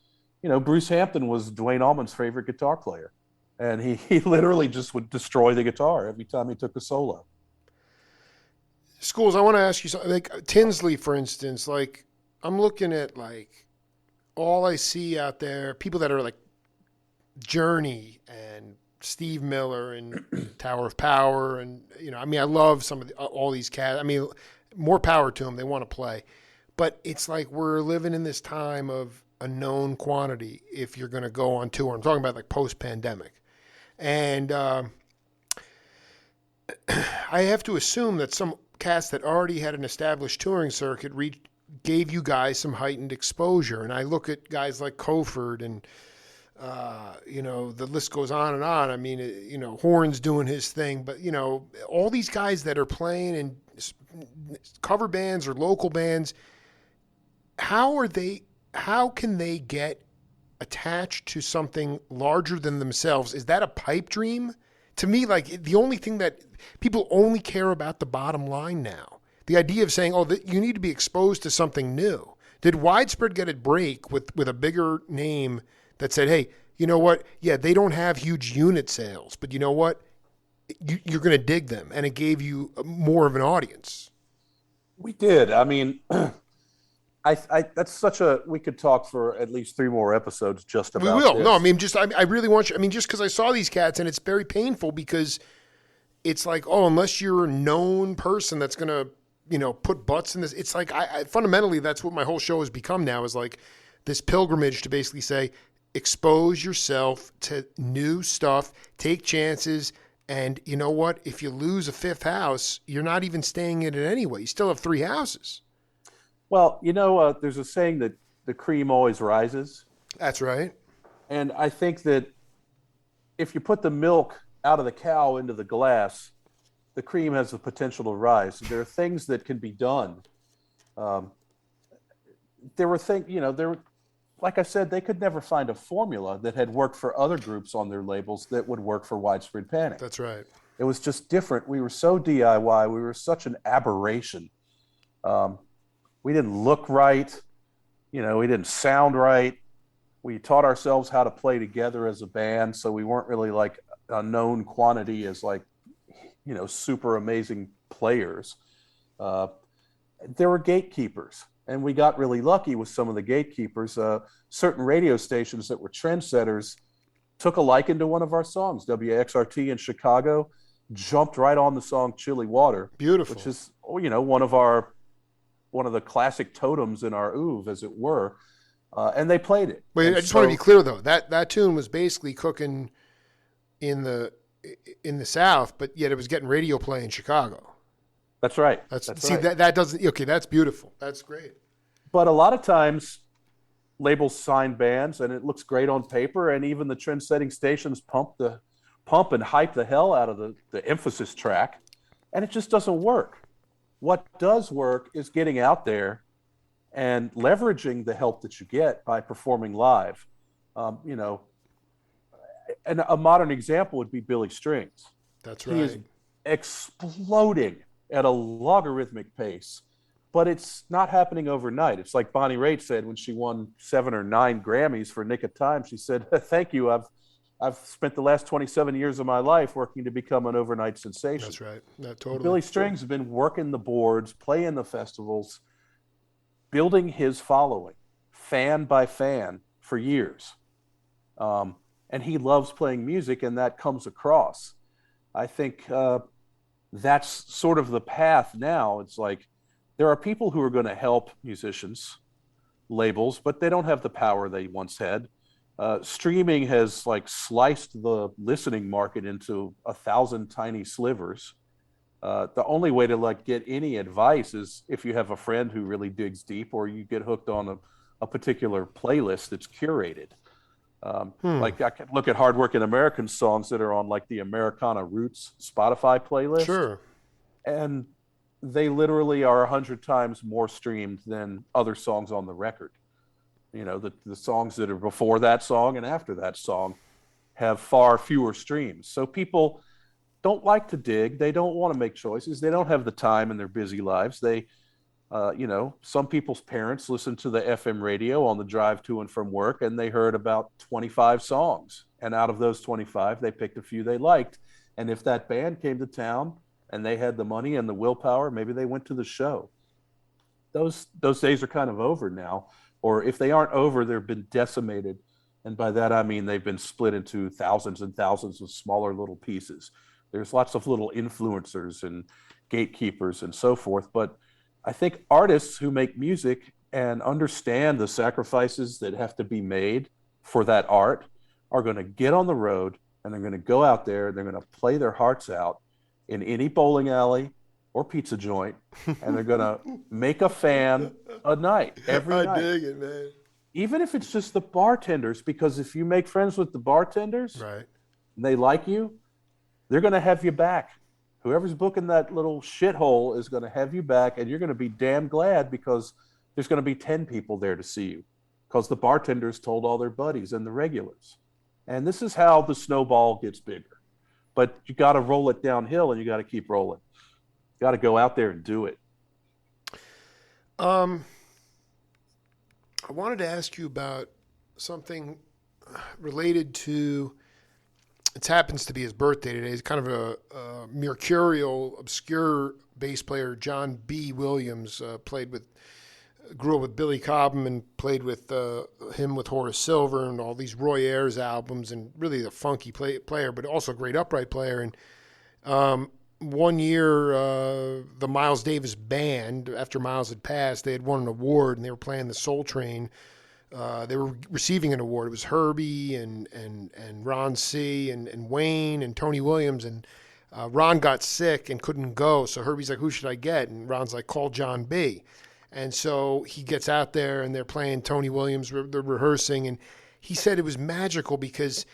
Bruce Hampton was Dwayne Allman's favorite guitar player. And he literally just would destroy the guitar every time he took a solo. Schools, I want to ask you something. Like Tinsley, for instance, like I'm looking at like all I see out there, people that are like Journey and Steve Miller and Tower of Power. And, I love some of all these cats. More power to them. They want to play. But it's like we're living in this time of a known quantity if you're going to go on tour. I'm talking about like post-pandemic. And I have to assume that some cast that already had an established touring circuit gave you guys some heightened exposure. And I look at guys like Coford and, the list goes on and on. Horn's doing his thing. But, all these guys that are playing in cover bands or local bands, how can they get attached to something larger than themselves? Is that a pipe dream? To me, like the only thing that people only care about the bottom line now. The idea of saying, you need to be exposed to something new. Did Widespread get a break with a bigger name that said, hey, you know what? Yeah, they don't have huge unit sales, but you know what? You're going to dig them. And it gave you more of an audience. We did. We could talk for at least 3 more episodes just about We will. this. No, I really want you. Just because I saw these cats, and it's very painful because it's like, unless you're a known person that's going to, put butts in this. It's like, fundamentally, that's what my whole show has become now, is like this pilgrimage to basically say, expose yourself to new stuff, take chances. And you know what? If you lose a 5th house, you're not even staying in it anyway. You still have 3 houses. Well, there's a saying that the cream always rises. That's right. And I think that if you put the milk out of the cow into the glass, the cream has the potential to rise. There are things that can be done. There were things, like I said, they could never find a formula that had worked for other groups on their labels that would work for Widespread Panic. That's right. It was just different. We were so DIY. We were such an aberration. We didn't look right. We didn't sound right. We taught ourselves how to play together as a band, so we weren't really like a known quantity as like, super amazing players. There were gatekeepers, and we got really lucky with some of the gatekeepers. Certain radio stations that were trendsetters took a liking to one of our songs. WXRT in Chicago jumped right on the song Chilly Water. Beautiful. Which is, one of the classic totems in our oeuvre, as it were. And they played it. But and I just want to be clear, though, that tune was basically cooking in the South, but yet it was getting radio play in Chicago. That's right. That doesn't, okay, that's beautiful. That's great. But a lot of times labels sign bands and it looks great on paper, and even the trend-setting stations pump and hype the hell out of the emphasis track, and it just doesn't work. What does work is getting out there and leveraging the help that you get by performing live. And a modern example would be Billy Strings. That's right. He is exploding at a logarithmic pace, but it's not happening overnight. It's like Bonnie Raitt said when she won 7 or 9 Grammys for Nick of Time. She said, "Thank you. I've spent the last 27 years of my life working to become an overnight sensation." That's right. Totally. Billy Strings has been working the boards, playing the festivals, building his following, fan by fan, for years. And he loves playing music, and that comes across. I think that's sort of the path now. It's like there are people who are going to help musicians, labels, but they don't have the power they once had. Streaming has sliced the listening market into 1,000 tiny slivers. The only way to get any advice is if you have a friend who really digs deep, or you get hooked on a particular playlist that's curated. I can look at hardworking American songs that are on the Americana Roots Spotify playlist. Sure. And they literally are 100 times more streamed than other songs on the record. The songs that are before that song and after that song have far fewer streams. So people don't like to dig. They don't want to make choices. They don't have the time in their busy lives. They, some people's parents listen to the FM radio on the drive to and from work, and they heard about 25 songs. And out of those 25, they picked a few they liked. And if that band came to town and they had the money and the willpower, maybe they went to the show. Those days are kind of over now. Or if they aren't over, they've been decimated. And by that, I mean they've been split into thousands and thousands of smaller little pieces. There's lots of little influencers and gatekeepers and so forth. But I think artists who make music and understand the sacrifices that have to be made for that art are going to get on the road, and they're going to go out there and they're going to play their hearts out in any bowling alley or pizza joint, and they're going to make a fan a night, every night. I dig it, man. Even if it's just the bartenders, because if you make friends with the bartenders, right, and they like you, they're going to have you back. Whoever's booking that little shithole is going to have you back, and you're going to be damn glad because there's going to be 10 people there to see you because the bartenders told all their buddies and the regulars. And this is how the snowball gets bigger. But you got to roll it downhill, and you got to keep rolling. You got to go out there and do it. I wanted to ask you about something related to, it happens to be his birthday today. He's kind of a mercurial, obscure bass player, John B. Williams, grew up with Billy Cobham and played with him with Horace Silver and all these Roy Ayers albums, and really a funky player, but also a great upright player. And one year, the Miles Davis Band, after Miles had passed, they had won an award, and they were playing the Soul Train. They were receiving an award. It was Herbie and Ron C. and Wayne and Tony Williams. And Ron got sick and couldn't go. So Herbie's like, who should I get? And Ron's like, call John B. And so he gets out there, and they're playing Tony Williams. They're rehearsing. And he said it was magical because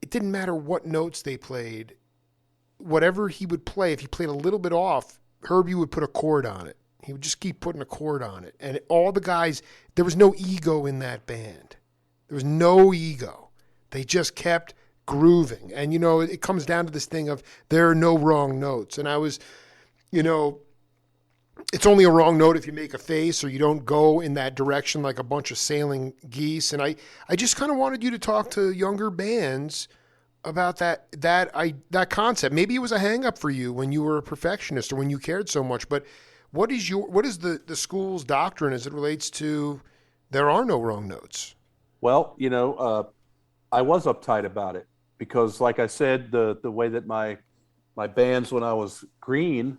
it didn't matter what notes they played. Whatever he would play, if he played a little bit off, Herbie would put a chord on it. He would just keep putting a chord on it. And all the guys, there was no ego in that band. There was no ego. They just kept grooving. And, it comes down to this thing of there are no wrong notes. And I was, it's only a wrong note if you make a face or you don't go in that direction like a bunch of sailing geese. And I just kind of wanted you to talk to younger bands about that concept. Maybe it was a hang up for you when you were a perfectionist or when you cared so much, but what is the school's doctrine as it relates to there are no wrong notes? Well, I was uptight about it because, like I said, the way that my my bands when I was green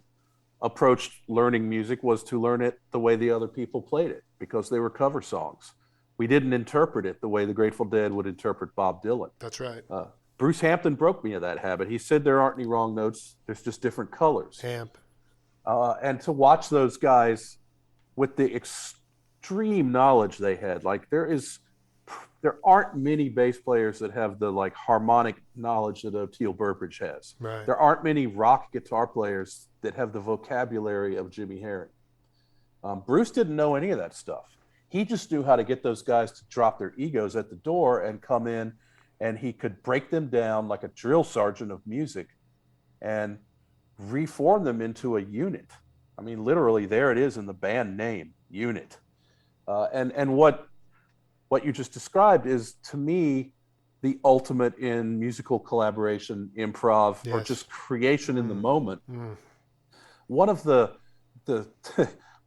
approached learning music was to learn it the way the other people played it, because they were cover songs. We didn't interpret it the way the Grateful Dead would interpret Bob Dylan. That's right. Bruce Hampton broke me of that habit. He said there aren't any wrong notes. There's just different colors. Hamp. And to watch those guys with the extreme knowledge they had, like there aren't many bass players that have the like harmonic knowledge that Oteil Burbridge has. Right. There aren't many rock guitar players that have the vocabulary of Jimmy Herring. Bruce didn't know any of that stuff. He just knew how to get those guys to drop their egos at the door and come in, and he could break them down like a drill sergeant of music and reform them into a unit. I mean, literally, there it is in the band name, unit. And what you just described is, to me, the ultimate in musical collaboration, improv, or just creation in the moment. One of the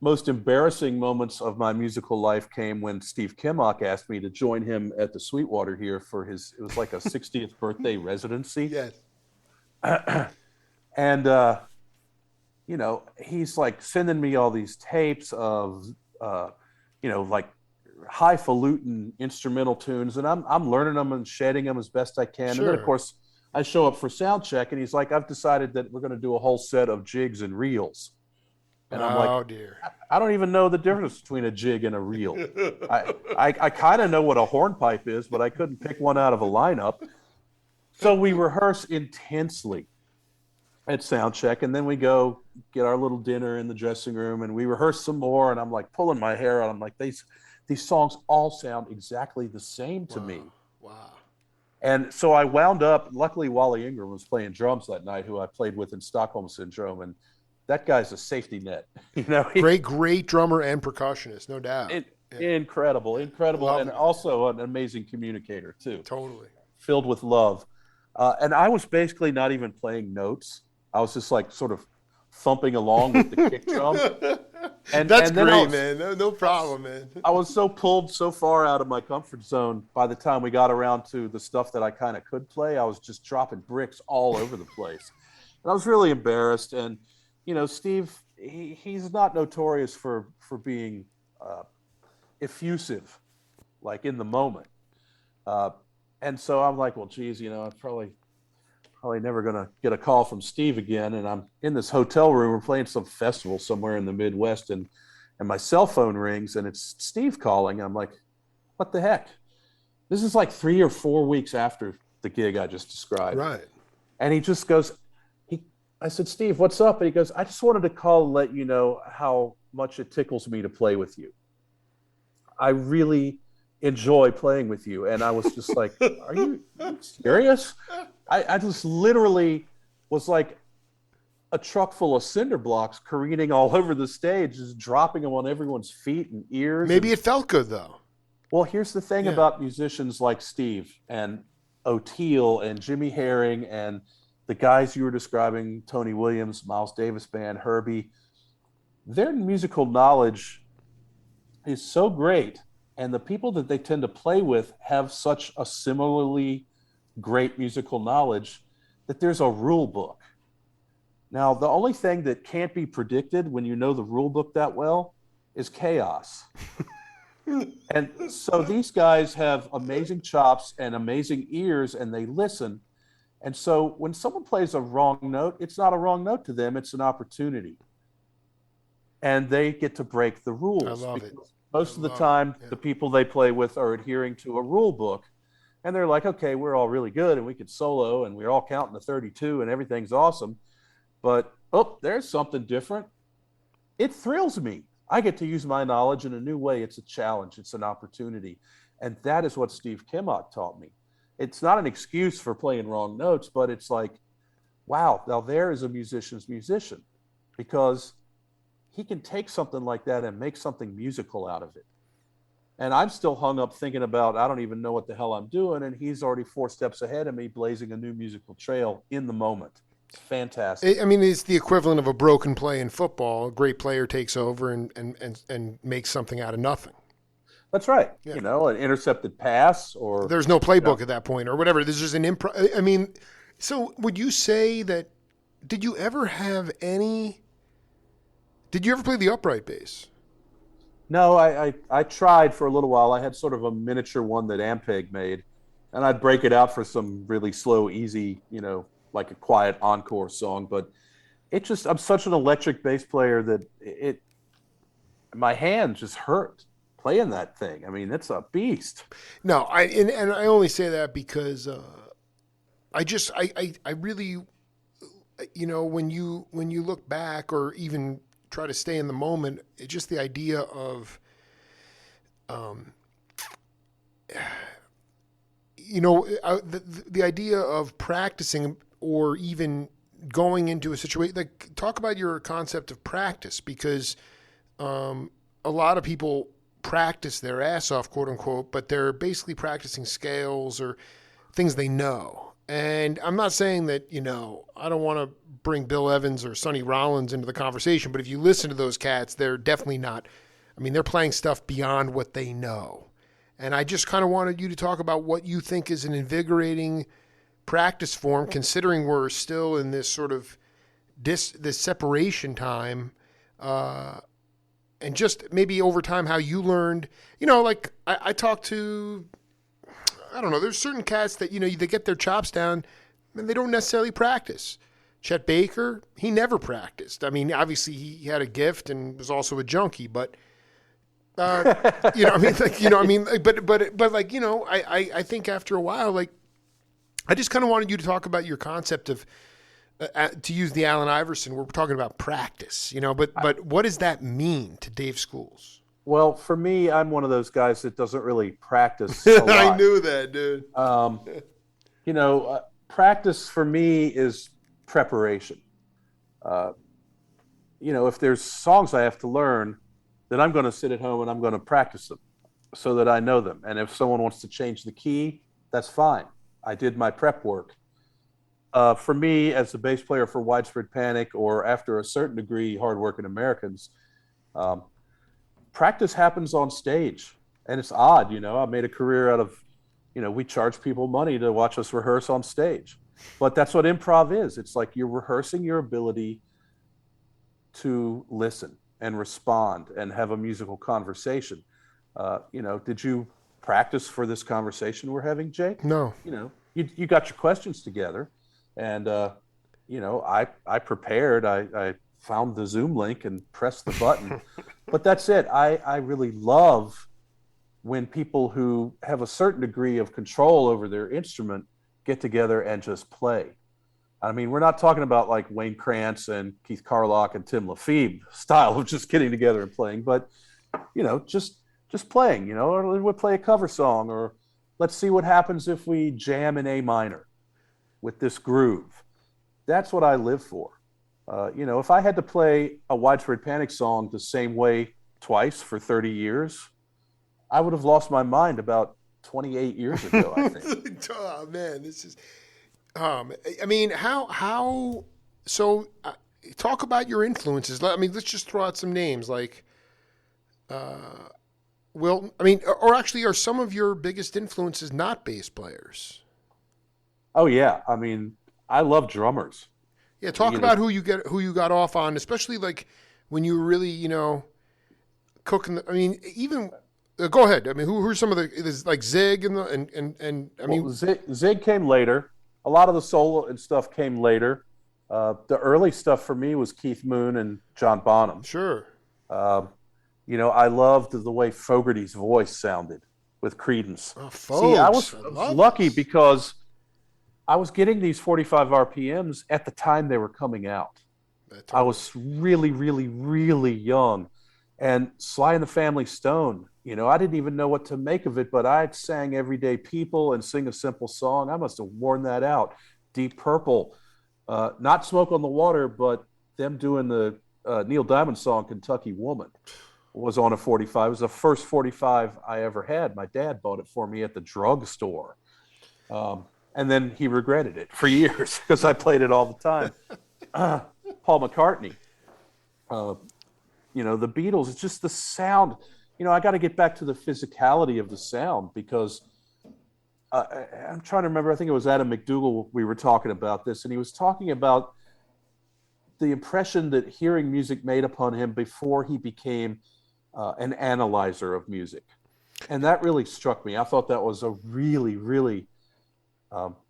most embarrassing moments of my musical life came when Steve Kimmock asked me to join him at the Sweetwater here for it was like a 60th birthday residency. Yes. And, he's like sending me all these tapes of, like highfalutin instrumental tunes, and I'm learning them and shedding them as best I can. Sure. And then, of course, I show up for sound check, and he's like, I've decided that we're going to do a whole set of jigs and reels. And I'm like, oh, dear. I don't even know the difference between a jig and a reel. I kind of know what a hornpipe is, but I couldn't pick one out of a lineup. So we rehearse intensely at sound check, and then we go get our little dinner in the dressing room, and we rehearse some more, and I'm like pulling my hair out. I'm like, these songs all sound exactly the same to me. Wow. And so I wound up, luckily Wally Ingram was playing drums that night, who I played with in Stockholm Syndrome, and that guy's a safety net. Great drummer and percussionist, no doubt. Incredible, Love and it. also an amazing communicator too. Totally. Filled with love. And I was basically not even playing notes. I was just like sort of thumping along with the kick drum. And that's and then great, man. No problem, man. I was so pulled so far out of my comfort zone by the time we got around to the stuff that I kind of could play. I was just dropping bricks all over the place. And I was really embarrassed. And, Steve, he's not notorious for being effusive, like in the moment. And so I'm like, well, geez, I'm probably never going to get a call from Steve again. And I'm in this hotel room. We're playing some festival somewhere in the Midwest, and my cell phone rings, and it's Steve calling. I'm like, what the heck? This is like 3 or 4 weeks after the gig I just described. Right. And he just goes, I said, Steve, what's up? And he goes, I just wanted to call and let you know how much it tickles me to play with you. I really enjoy playing with you. And I was just like, are you serious? I just literally was like a truck full of cinder blocks careening all over the stage, just dropping them on everyone's feet and ears. Maybe it felt good, though. Well, here's the thing about musicians like Steve and Oteil and Jimmy Herring and the guys you were describing, Tony Williams, Miles Davis Band, Herbie, their musical knowledge is so great, and the people that they tend to play with have such a similarly great musical knowledge that there's a rule book. Now, the only thing that can't be predicted when you know the rule book that well is chaos. And so these guys have amazing chops and amazing ears, and they listen. And so when someone plays a wrong note, it's not a wrong note to them, it's an opportunity. And they get to break the rules. I love it. Most of the time, the people they play with are adhering to a rule book. And they're like, okay, we're all really good and we can solo and we're all counting to 32 and everything's awesome. But, there's something different. It thrills me. I get to use my knowledge in a new way. It's a challenge. It's an opportunity. And that is what Steve Kimmock taught me. It's not an excuse for playing wrong notes, but it's like, wow, now there is a musician's musician, because he can take something like that and make something musical out of it. And I'm still hung up thinking about, I don't even know what the hell I'm doing. And he's already 4 steps ahead of me, blazing a new musical trail in the moment. It's fantastic. I mean, it's the equivalent of a broken play in football. A great player takes over and makes something out of nothing. That's right. Yeah. An intercepted pass, or there's no playbook at that point or whatever. There's just an improv. I mean, so would you say that did you ever have any? Did you ever play the upright bass? No, I tried for a little while. I had sort of a miniature one that Ampeg made, and I'd break it out for some really slow, easy, like a quiet encore song. But I'm such an electric bass player that my hand just hurt playing that thing. I mean, it's a beast. No, and I only say that because I really, when you look back or even try to stay in the moment, it's just the idea of, the idea of practicing or even going into a situation. Like, talk about your concept of practice, because a lot of people practice their ass off, quote unquote, but they're basically practicing scales or things they know. And I'm not saying that, I don't want to bring Bill Evans or Sonny Rollins into the conversation, but if you listen to those cats, they're definitely not, they're playing stuff beyond what they know. And I just kind of wanted you to talk about what you think is an invigorating practice form, considering we're still in this sort of this separation time, and just maybe over time how you learned. Like I talked to, I don't know, there's certain cats that, they get their chops down and they don't necessarily practice. Chet Baker, he never practiced. Obviously he had a gift and was also a junkie, but I think after a while, like, I just kind of wanted you to talk about your concept of, to use the Allen Iverson, we're talking about practice, but what does that mean to Dave Schools? Well, for me, I'm one of those guys that doesn't really practice a lot. I knew that, dude. Practice for me is preparation. If there's songs I have to learn, then I'm going to sit at home and I'm going to practice them so that I know them. And if someone wants to change the key, that's fine. I did my prep work. For me, as a bass player for Widespread Panic, or after a certain degree, Hardworking Americans, practice happens on stage. And it's odd, I made a career out of, we charge people money to watch us rehearse on stage. But that's what improv is. It's like you're rehearsing your ability to listen and respond and have a musical conversation. Did you practice for this conversation we're having, Jake? No. You got your questions together, and I prepared. I found the Zoom link and pressed the button. But that's it. I really love when people who have a certain degree of control over their instrument get together and just play. We're not talking about like Wayne Krantz and Keith Carlock and Tim Lafebe style of just getting together and playing, but just playing, or we'll play a cover song, or let's see what happens if we jam in A minor with this groove. That's what I live for. If I had to play a Widespread Panic song the same way twice for 30 years, I would have lost my mind about 28 years ago, I think. Oh man, this is, talk about your influences. Let's just throw out some names like, or actually, are some of your biggest influences not bass players? Oh yeah. I love drummers. Yeah. Talk about who you got off on, especially like when you were really, cooking. Go ahead. Who are some of the, like Zig Zig came later. A lot of the solo and stuff came later. The early stuff for me was Keith Moon and John Bonham. Sure. I loved the way Fogerty's voice sounded with Creedence. Oh, See, I was lucky because I was getting these 45 RPMs at the time they were coming out. I was really, really, really young. And Sly and the Family Stone, I didn't even know what to make of it, but I sang Everyday People and Sing a Simple Song. I must have worn that out. Deep Purple, not Smoke on the Water, but them doing the Neil Diamond song, Kentucky Woman, was on a 45. It was the first 45 I ever had. My dad bought it for me at the drugstore. And then he regretted it for years because I played it all the time. Paul McCartney, the Beatles, it's just the sound. I got to get back to the physicality of the sound because I'm trying to remember, I think it was Adam McDougall we were talking about this, and he was talking about the impression that hearing music made upon him before he became an analyzer of music. And that really struck me. I thought that was a really, really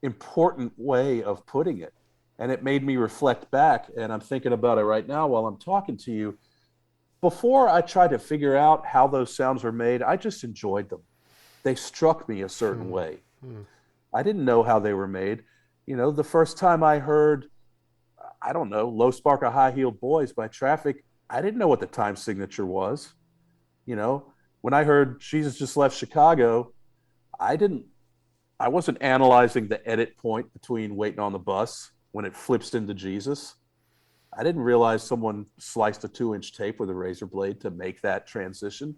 important way of putting it. And it made me reflect back, and I'm thinking about it right now while I'm talking to you. Before I tried to figure out how those sounds were made, I just enjoyed them. They struck me a certain way. I didn't know how they were made. You know, the first time I heard, I don't know, Low Spark of High Heeled Boys by Traffic, I didn't know what the time signature was. You know, when I heard Jesus Just Left Chicago, I wasn't analyzing the edit point between Waiting on the Bus when it flips into Jesus. I didn't realize someone sliced a 2-inch tape with a razor blade to make that transition.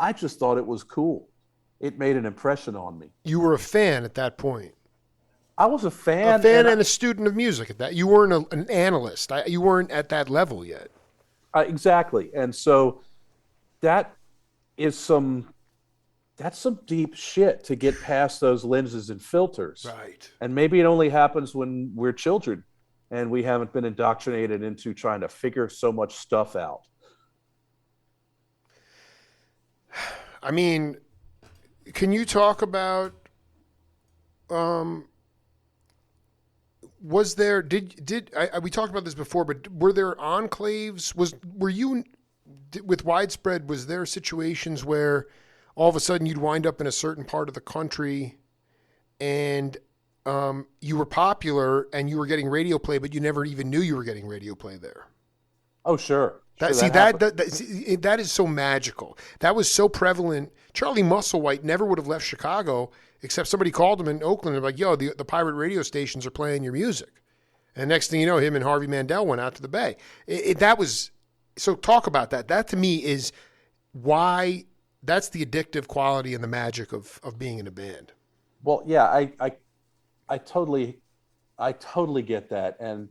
I just thought it was cool. It made an impression on me. You were a fan at that point. I was a fan. And a student of music at that. You weren't an analyst. You weren't at that level yet. Exactly. And so that's some deep shit to get past those lenses and filters. Right. And maybe it only happens when we're children and we haven't been indoctrinated into trying to figure so much stuff out. I mean, can you talk about, was there, we talked about this before, but were there enclaves? Were you, with Widespread, was there situations where all of a sudden you'd wind up in a certain part of the country and you were popular and you were getting radio play, but you never even knew you were getting radio play there? Oh, sure. That is so magical. That was so prevalent. Charlie Musselwhite never would have left Chicago except somebody called him in Oakland and like, yo, the pirate radio stations are playing your music. And next thing you know, him and Harvey Mandel went out to the Bay. So talk about that. That to me is why that's the addictive quality and the magic of being in a band. Well, yeah, I totally get that. And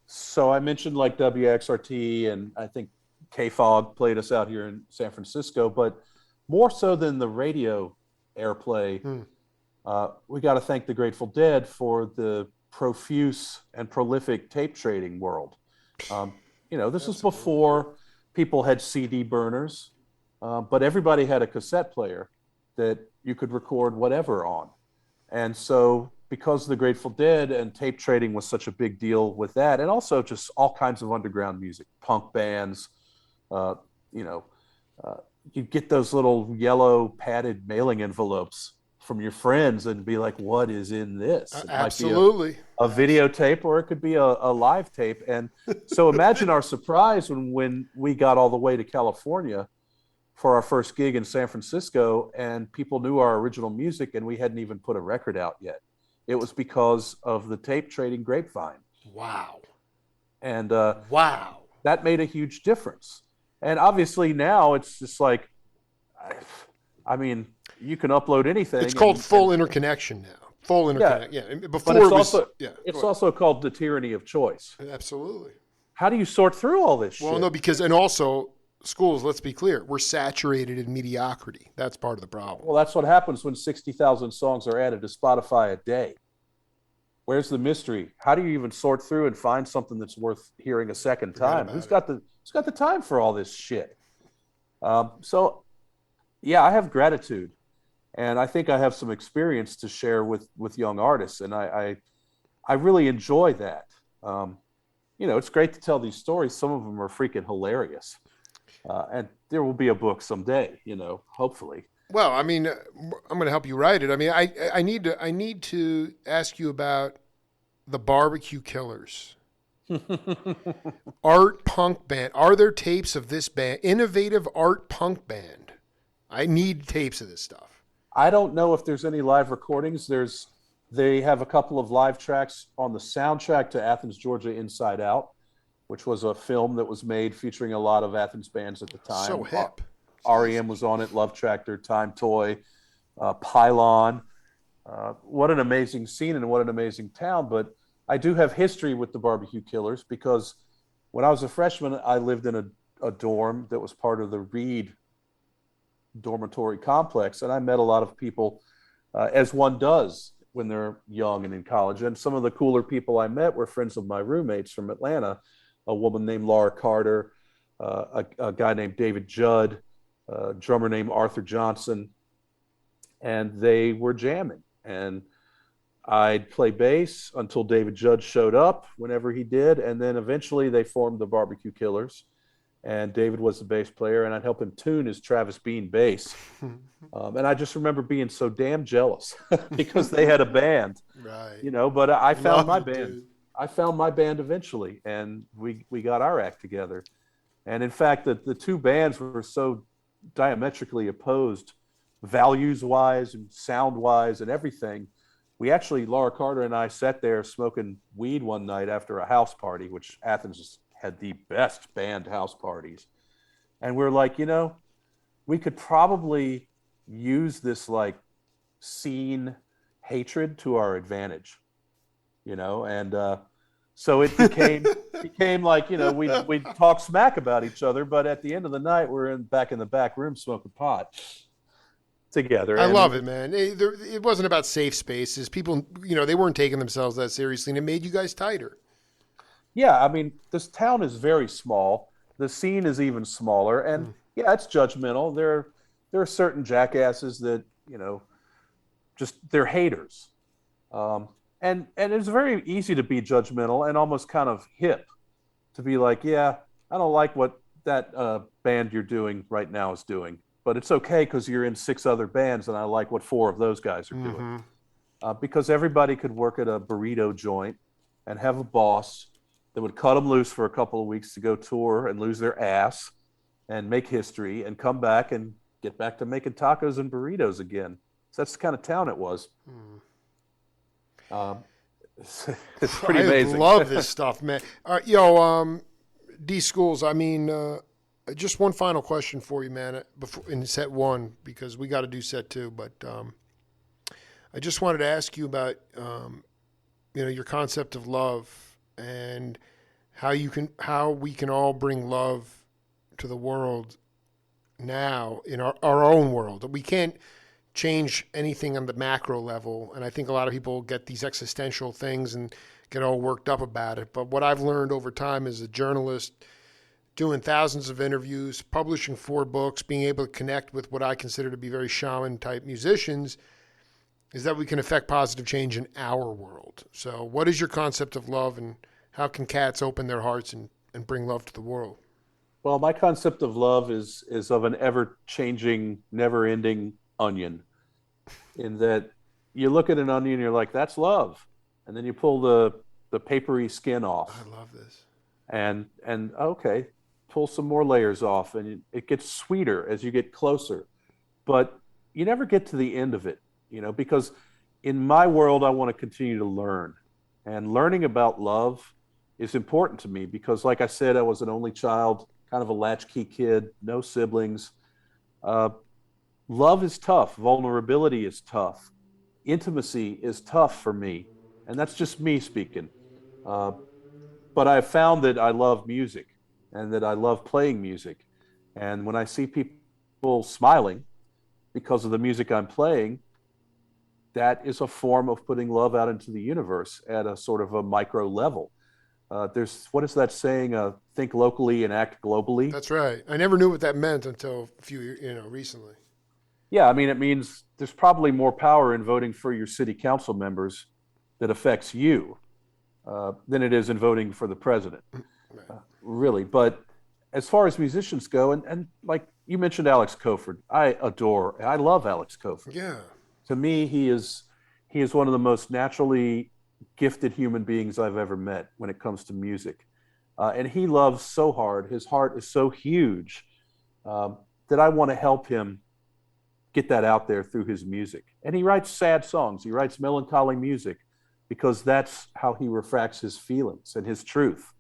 so I mentioned like WXRT, and I think K-Fog played us out here in San Francisco, but more so than the radio airplay, we got to thank the Grateful Dead for the profuse and prolific tape trading world. This was before people had CD burners, but everybody had a cassette player that you could record whatever on. And so because the Grateful Dead and tape trading was such a big deal with that, and also just all kinds of underground music, punk bands, you'd get those little yellow padded mailing envelopes from your friends and be like, what is in this? It Absolutely. Might be a videotape, or it could be a live tape. And so imagine our surprise when we got all the way to California for our first gig in San Francisco, and people knew our original music and we hadn't even put a record out yet. It was because of the tape trading grapevine. Wow. And wow. That made a huge difference. And obviously now it's just like, I mean, you can upload anything. It's called full interconnection now. Full interconnection. Yeah. Before it's also called the tyranny of choice. Absolutely. How do you sort through all this shit? Well, no, and also schools, let's be clear, we're saturated in mediocrity. That's part of the problem. Well, that's what happens when 60,000 songs are added to Spotify a day. Where's the mystery? How do you even sort through and find something that's worth hearing a second time? Who's got the time for all this shit? So, yeah, I have gratitude, and I think I have some experience to share with young artists, and I really enjoy that. It's great to tell these stories. Some of them are freaking hilarious. And there will be a book someday, hopefully. Well, I mean, I'm going to help you write it. I mean, I need to ask you about the Barbecue Killers. Art punk band. Are there tapes of this band? Innovative art punk band. I need tapes of this stuff. I don't know if there's any live recordings. They have a couple of live tracks on the soundtrack to Athens, Georgia, Inside Out, which was a film that was made featuring a lot of Athens bands at the time. So hip. REM was on it, Love Tractor, Time Toy, Pylon. What an amazing scene and what an amazing town. But I do have history with the Barbecue Killers because when I was a freshman, I lived in a dorm that was part of the Reed dormitory complex. And I met a lot of people, as one does when they're young and in college. And some of the cooler people I met were friends of my roommates from Atlanta. a woman named Laura Carter, a guy named David Judd, a drummer named Arthur Johnson, and they were jamming. And I'd play bass until David Judd showed up whenever he did, and then eventually they formed the Barbecue Killers, and David was the bass player, and I'd help him tune his Travis Bean bass. And I just remember being so damn jealous because they had a band, Right. you know, but I found my Love it, band. dude. I found my band eventually, and we got our act together. And in fact, the two bands were so diametrically opposed, values-wise and sound-wise and everything. We actually, Laura Carter and I sat there smoking weed one night after a house party, which Athens had the best band house parties. And we're like, you know, we could probably use this like scene hatred to our advantage, you know? And so it became like, you know, we'd talk smack about each other, but at the end of the night, we're back in the back room smoking pot together. I And love it, man. It wasn't about safe spaces. People, you know, they weren't taking themselves that seriously, and it made you guys tighter. yeah, I mean, this town is very small. The scene is even smaller, and yeah, it's judgmental. There are certain jackasses that, you know, just they're haters, and it's very easy to be judgmental and almost kind of hip to be like, yeah, I don't like what that band you're doing right now is doing, but it's okay because you're in 6 other bands, and I like what 4 of those guys are doing. Because everybody could work at a burrito joint and have a boss that would cut them loose for a couple of weeks to go tour and lose their ass and make history and come back and get back to making tacos and burritos again. So that's the kind of town it was. It's pretty amazing. I love this stuff, man. D Schools, I mean, just one final question for you, man, before in set 1, because we got to do set 2, but I just wanted to ask you about, you know, your concept of love and how we can all bring love to the world now in our own world. We can't change anything on the macro level, and I think a lot of people get these existential things and get all worked up about it. But what I've learned over time as a journalist, doing thousands of interviews, publishing 4 books, being able to connect with what I consider to be very shaman-type musicians, is that we can affect positive change in our world. So what is your concept of love, and how can cats open their hearts and bring love to the world? Well, my concept of love is of an ever-changing, never-ending onion, in that you look at an onion, you're like, that's love. And then you pull the papery skin off. I love this. And okay, pull some more layers off, and it gets sweeter as you get closer. But you never get to the end of it, you know, because in my world, I want to continue to learn. And learning about love is important to me because, like I said, I was an only child, kind of a latchkey kid, no siblings. Love is tough. Vulnerability is tough. Intimacy is tough for me. And that's just me speaking. But I've found that I love music and that I love playing music. And when I see people smiling because of the music I'm playing, that is a form of putting love out into the universe at a sort of a micro level. What is that saying? Think locally and act globally. That's right. I never knew what that meant until a few, recently. Yeah, I mean, it means there's probably more power in voting for your city council members that affects you than it is in voting for the president, really. But as far as musicians go, and like you mentioned Alex Koford, I love Alex Koford. Yeah. To me, he is one of the most naturally gifted human beings I've ever met when it comes to music. And he loves so hard. His heart is so huge that I want to help him get that out there through his music. And he writes sad songs. He writes melancholy music because that's how he refracts his feelings and his truth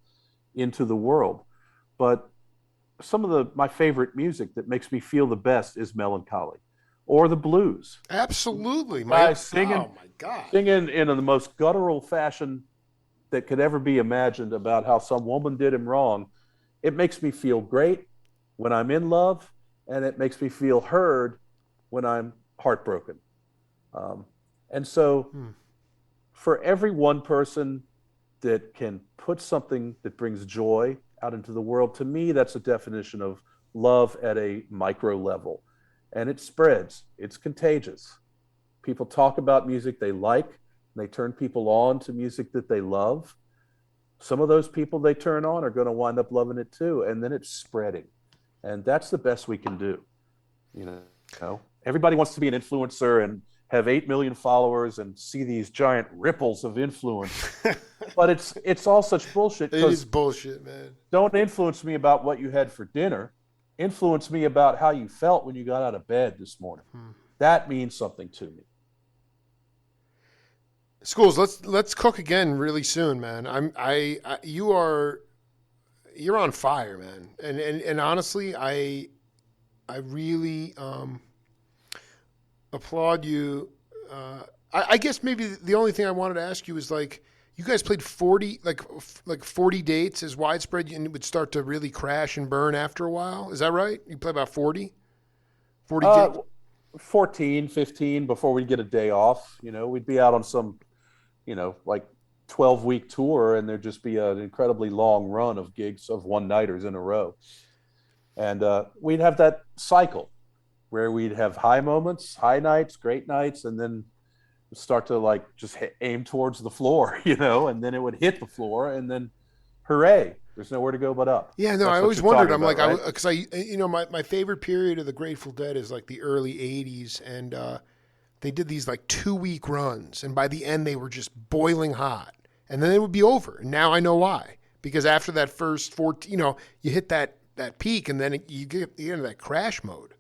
into the world. But some of my favorite music that makes me feel the best is melancholy or the blues. Absolutely. Singing, oh my God. Singing in the most guttural fashion that could ever be imagined about how some woman did him wrong. It makes me feel great when I'm in love, and it makes me feel heard when I'm heartbroken. And so for every one person that can put something that brings joy out into the world, to me, that's a definition of love at a micro level. And it spreads. It's contagious. People talk about music they like, and they turn people on to music that they love. Some of those people they turn on are going to wind up loving it too, and then it's spreading. And that's the best we can do. You know, everybody wants to be an influencer and have 8 million followers and see these giant ripples of influence. But it's all such bullshit. It is bullshit, man. Don't influence me about what you had for dinner. Influence me about how you felt when you got out of bed this morning. That means something to me. Schools, let's cook again really soon, man. You're on fire, man. And honestly, I really applaud you. I guess maybe the only thing I wanted to ask you is, like, you guys played 40 dates as widespread, and it would start to really crash and burn after a while. Is that right? You play about 40 dates? 14, 15 before we'd get a day off. You know, we'd be out on some, like 12-week tour, and there'd just be an incredibly long run of gigs of one-nighters in a row. And we'd have that cycle where we'd have high moments, high nights, great nights, and then start to like just aim towards the floor, and then it would hit the floor, and then hooray, there's nowhere to go but up. Yeah, no, I always wondered. I'm like, right? Because my favorite period of the Grateful Dead is like the early 80s, and they did these like 2-week runs, and by the end they were just boiling hot, and then it would be over. And now I know why, because after that first 14, you hit that peak, and then you get into that crash mode.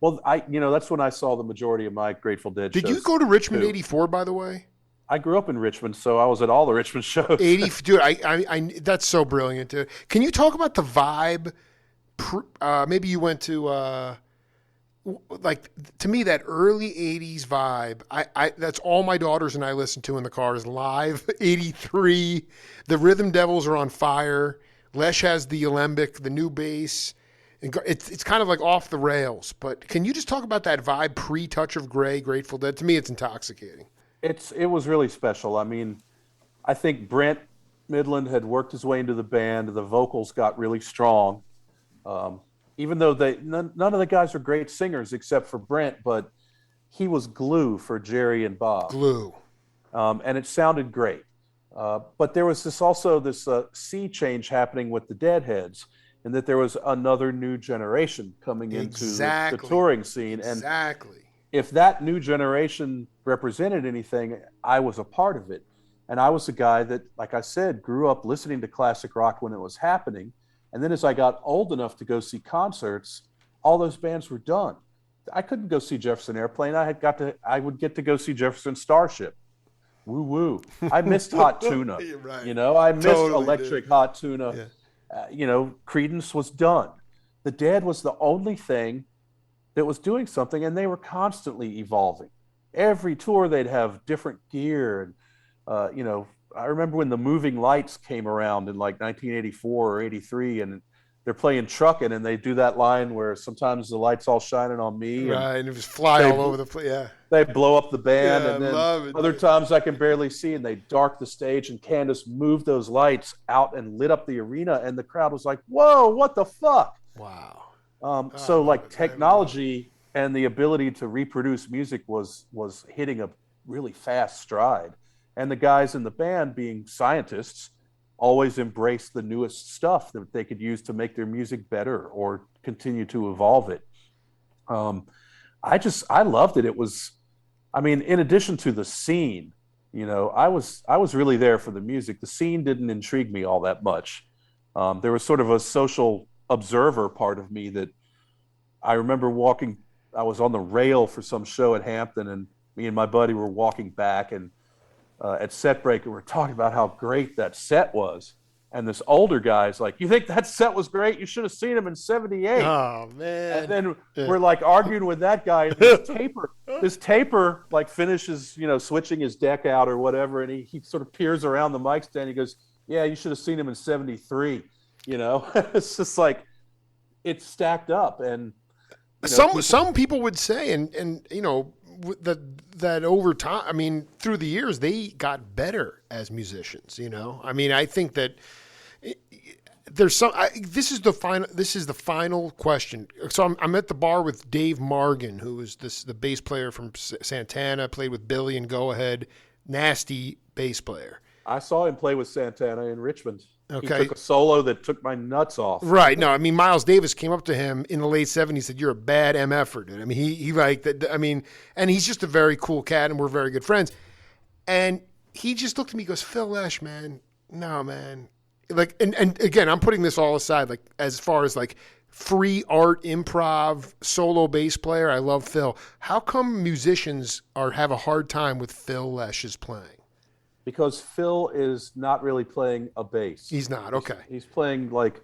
Well, that's when I saw the majority of my Grateful Dead shows. Did you go to Richmond '84, by the way? I grew up in Richmond, so I was at all the Richmond shows. Dude, I that's so brilliant, dude. Can you talk about the vibe? Maybe you went to to me, that early 80s vibe. I that's all my daughters and I listen to in the car is Live 83. The Rhythm Devils are on fire. Lesh has the alembic, the new bass. It's kind of like off the rails, but can you just talk about that vibe pre-Touch of Grey, Grateful Dead? To me, it's intoxicating. It was really special. I mean, I think Brent Midland had worked his way into the band. The vocals got really strong, even though none of the guys are great singers except for Brent, but he was glue for Jerry and Bob. Glue. And it sounded great. But there was this sea change happening with the Deadheads, and that there was another new generation coming into the touring scene. And if that new generation represented anything, I was a part of it. And I was a guy that, like I said, grew up listening to classic rock when it was happening. And then as I got old enough to go see concerts, all those bands were done. I couldn't go see Jefferson Airplane. I would get to go see Jefferson Starship. Woo woo. I missed Hot Tuna. Right. I missed Electric Hot Tuna. Yeah. Creedence was done. The Dead was the only thing that was doing something, and they were constantly evolving. Every tour they'd have different gear, and I remember when the Moving Lights came around in like 1984 or 83, and they're playing Truckin', and they do that line where sometimes the light's all shining on me, right, and it was fly all over the place. Yeah, they blow up the band, and then other times I can barely see, and they dark the stage, and Candace moved those lights out and lit up the arena, and the crowd was like, "Whoa, what the fuck!" Wow. So technology and the ability to reproduce music was hitting a really fast stride, and the guys in the band, being scientists, always embraced the newest stuff that they could use to make their music better or continue to evolve it. I loved it. It was, in addition to the scene, I was really there for the music. The scene didn't intrigue me all that much. There was sort of a social observer part of me that I remember I was on the rail for some show at Hampton, and me and my buddy were walking back, and at set break, we were talking about how great that set was. And this older guy's like, "You think that set was great? You should have seen him in '78." Oh, man. And then we're like arguing with that guy. And this taper like finishes, switching his deck out or whatever. And he sort of peers around the mic stand. He goes, "Yeah, you should have seen him in '73." It's just like, it's stacked up. And some people would say, and that over time, I mean, through the years, they got better as musicians. You know, I mean, I think that there's some. This is the final. This is the final question. So I'm at the bar with Dave Margan, who is the bass player from Santana, played with Billy and Go Ahead, nasty bass player. I saw him play with Santana in Richmond. Okay. He took a solo that took my nuts off. Right. No, I mean, Miles Davis came up to him in the late 70s and said, "You're a bad MFer, dude." I mean, he like that. I mean, and he's just a very cool cat, and we're very good friends. And he just looked at me and goes, "Phil Lesh, man, no, man." Like, and again, I'm putting this all aside, like, as far as like free art, improv, solo bass player, I love Phil. How come musicians have a hard time with Phil Lesh's playing? Because Phil is not really playing a bass. He's not, okay. He's playing like,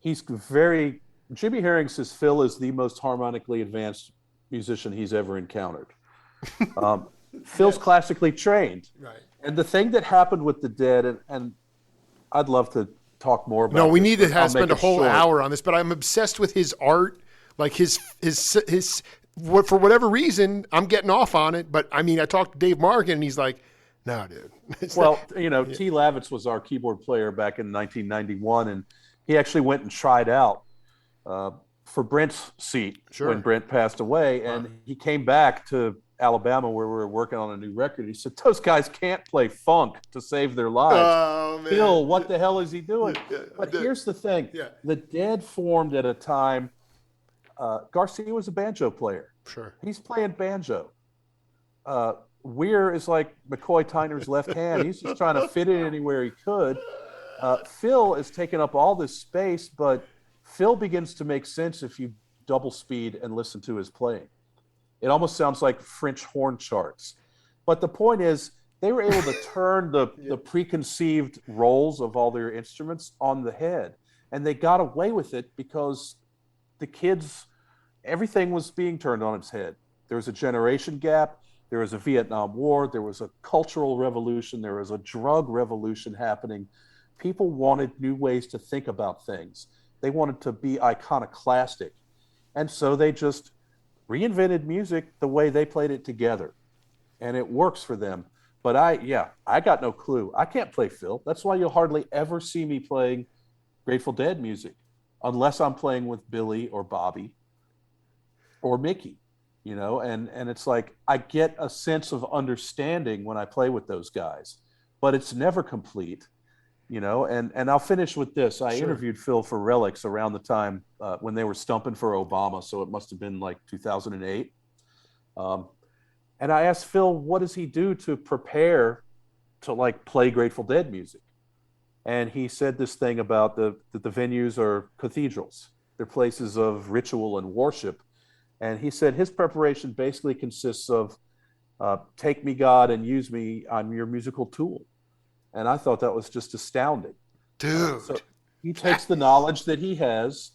Jimmy Herring says Phil is the most harmonically advanced musician he's ever encountered. Phil's classically trained. Right. And the thing that happened with the Dead, and I'd love to talk more about No, we this, need to spend a whole short. hour on this, but I'm obsessed with his art, like his for whatever reason, I'm getting off on it, but I mean, I talked to Dave Margan and he's like, "No, dude." Well, you know, T. Lavitz was our keyboard player back in 1991, and he actually went and tried out for Brent's seat when Brent passed away, and he came back to Alabama where we were working on a new record. He said, "Those guys can't play funk to save their lives." Oh, man. Phil, what the hell is he doing? But here's the thing. Yeah. The Dead formed at a time, Garcia was a banjo player. Sure. He's playing banjo. Weir is like McCoy Tyner's left hand. He's just trying to fit it anywhere he could. Phil is taking up all this space, but Phil begins to make sense if you double speed and listen to his playing. It almost sounds like French horn charts. But the point is, they were able to turn the preconceived roles of all their instruments on the head. And they got away with it because the kids, everything was being turned on its head. There was a generation gap. There was a Vietnam War. There was a cultural revolution. There was a drug revolution happening. People wanted new ways to think about things. They wanted to be iconoclastic. And so they just reinvented music the way they played it together. And it works for them. But I got no clue. I can't play Phil. That's why you'll hardly ever see me playing Grateful Dead music, unless I'm playing with Billy or Bobby or Mickey. You know, and it's like I get a sense of understanding when I play with those guys, but it's never complete, you know. And I'll finish with this. I interviewed Phil for Relics around the time when they were stumping for Obama, so it must have been like 2008. And I asked Phil, what does he do to prepare to like play Grateful Dead music? And he said this thing about that the venues are cathedrals. They're places of ritual and worship. And he said his preparation basically consists of take me, God, and use me. I'm your musical tool. And I thought that was just astounding. Dude. So he takes the knowledge that he has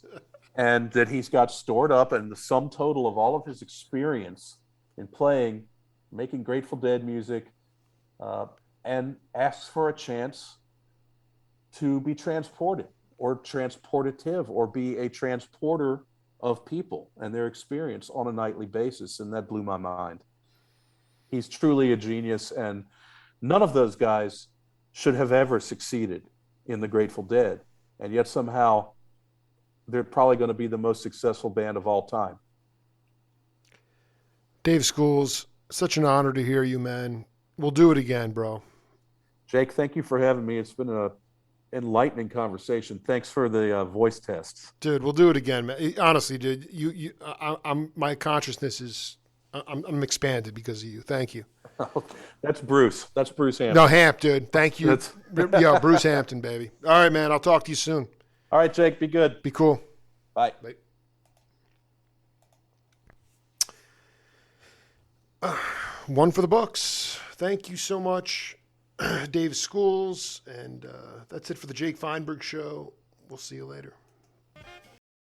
and that he's got stored up and the sum total of all of his experience in playing, making Grateful Dead music, and asks for a chance to be transported or transportative or be a transporter of people and their experience on a nightly basis. And that blew my mind. He's truly a genius, and none of those guys should have ever succeeded in the Grateful Dead. And yet somehow they're probably going to be the most successful band of all time. Dave Schools, such an honor to hear you, man. We'll do it again, bro. Jake, thank you for having me. It's been an enlightening conversation. Thanks for the voice tests. Dude, we'll do it again, man. Honestly, dude, I'm my consciousness is, I'm expanded because of you. Thank you. That's Bruce. That's Bruce Hampton. No, Hamp, dude. Thank you. Yeah, Bruce Hampton, baby. All right, man. I'll talk to you soon. All right, Jake. Be good. Be cool. Bye. Bye. One for the books. Thank you so much, Dave Schools. And that's it for the Jake Feinberg Show. We'll see you later.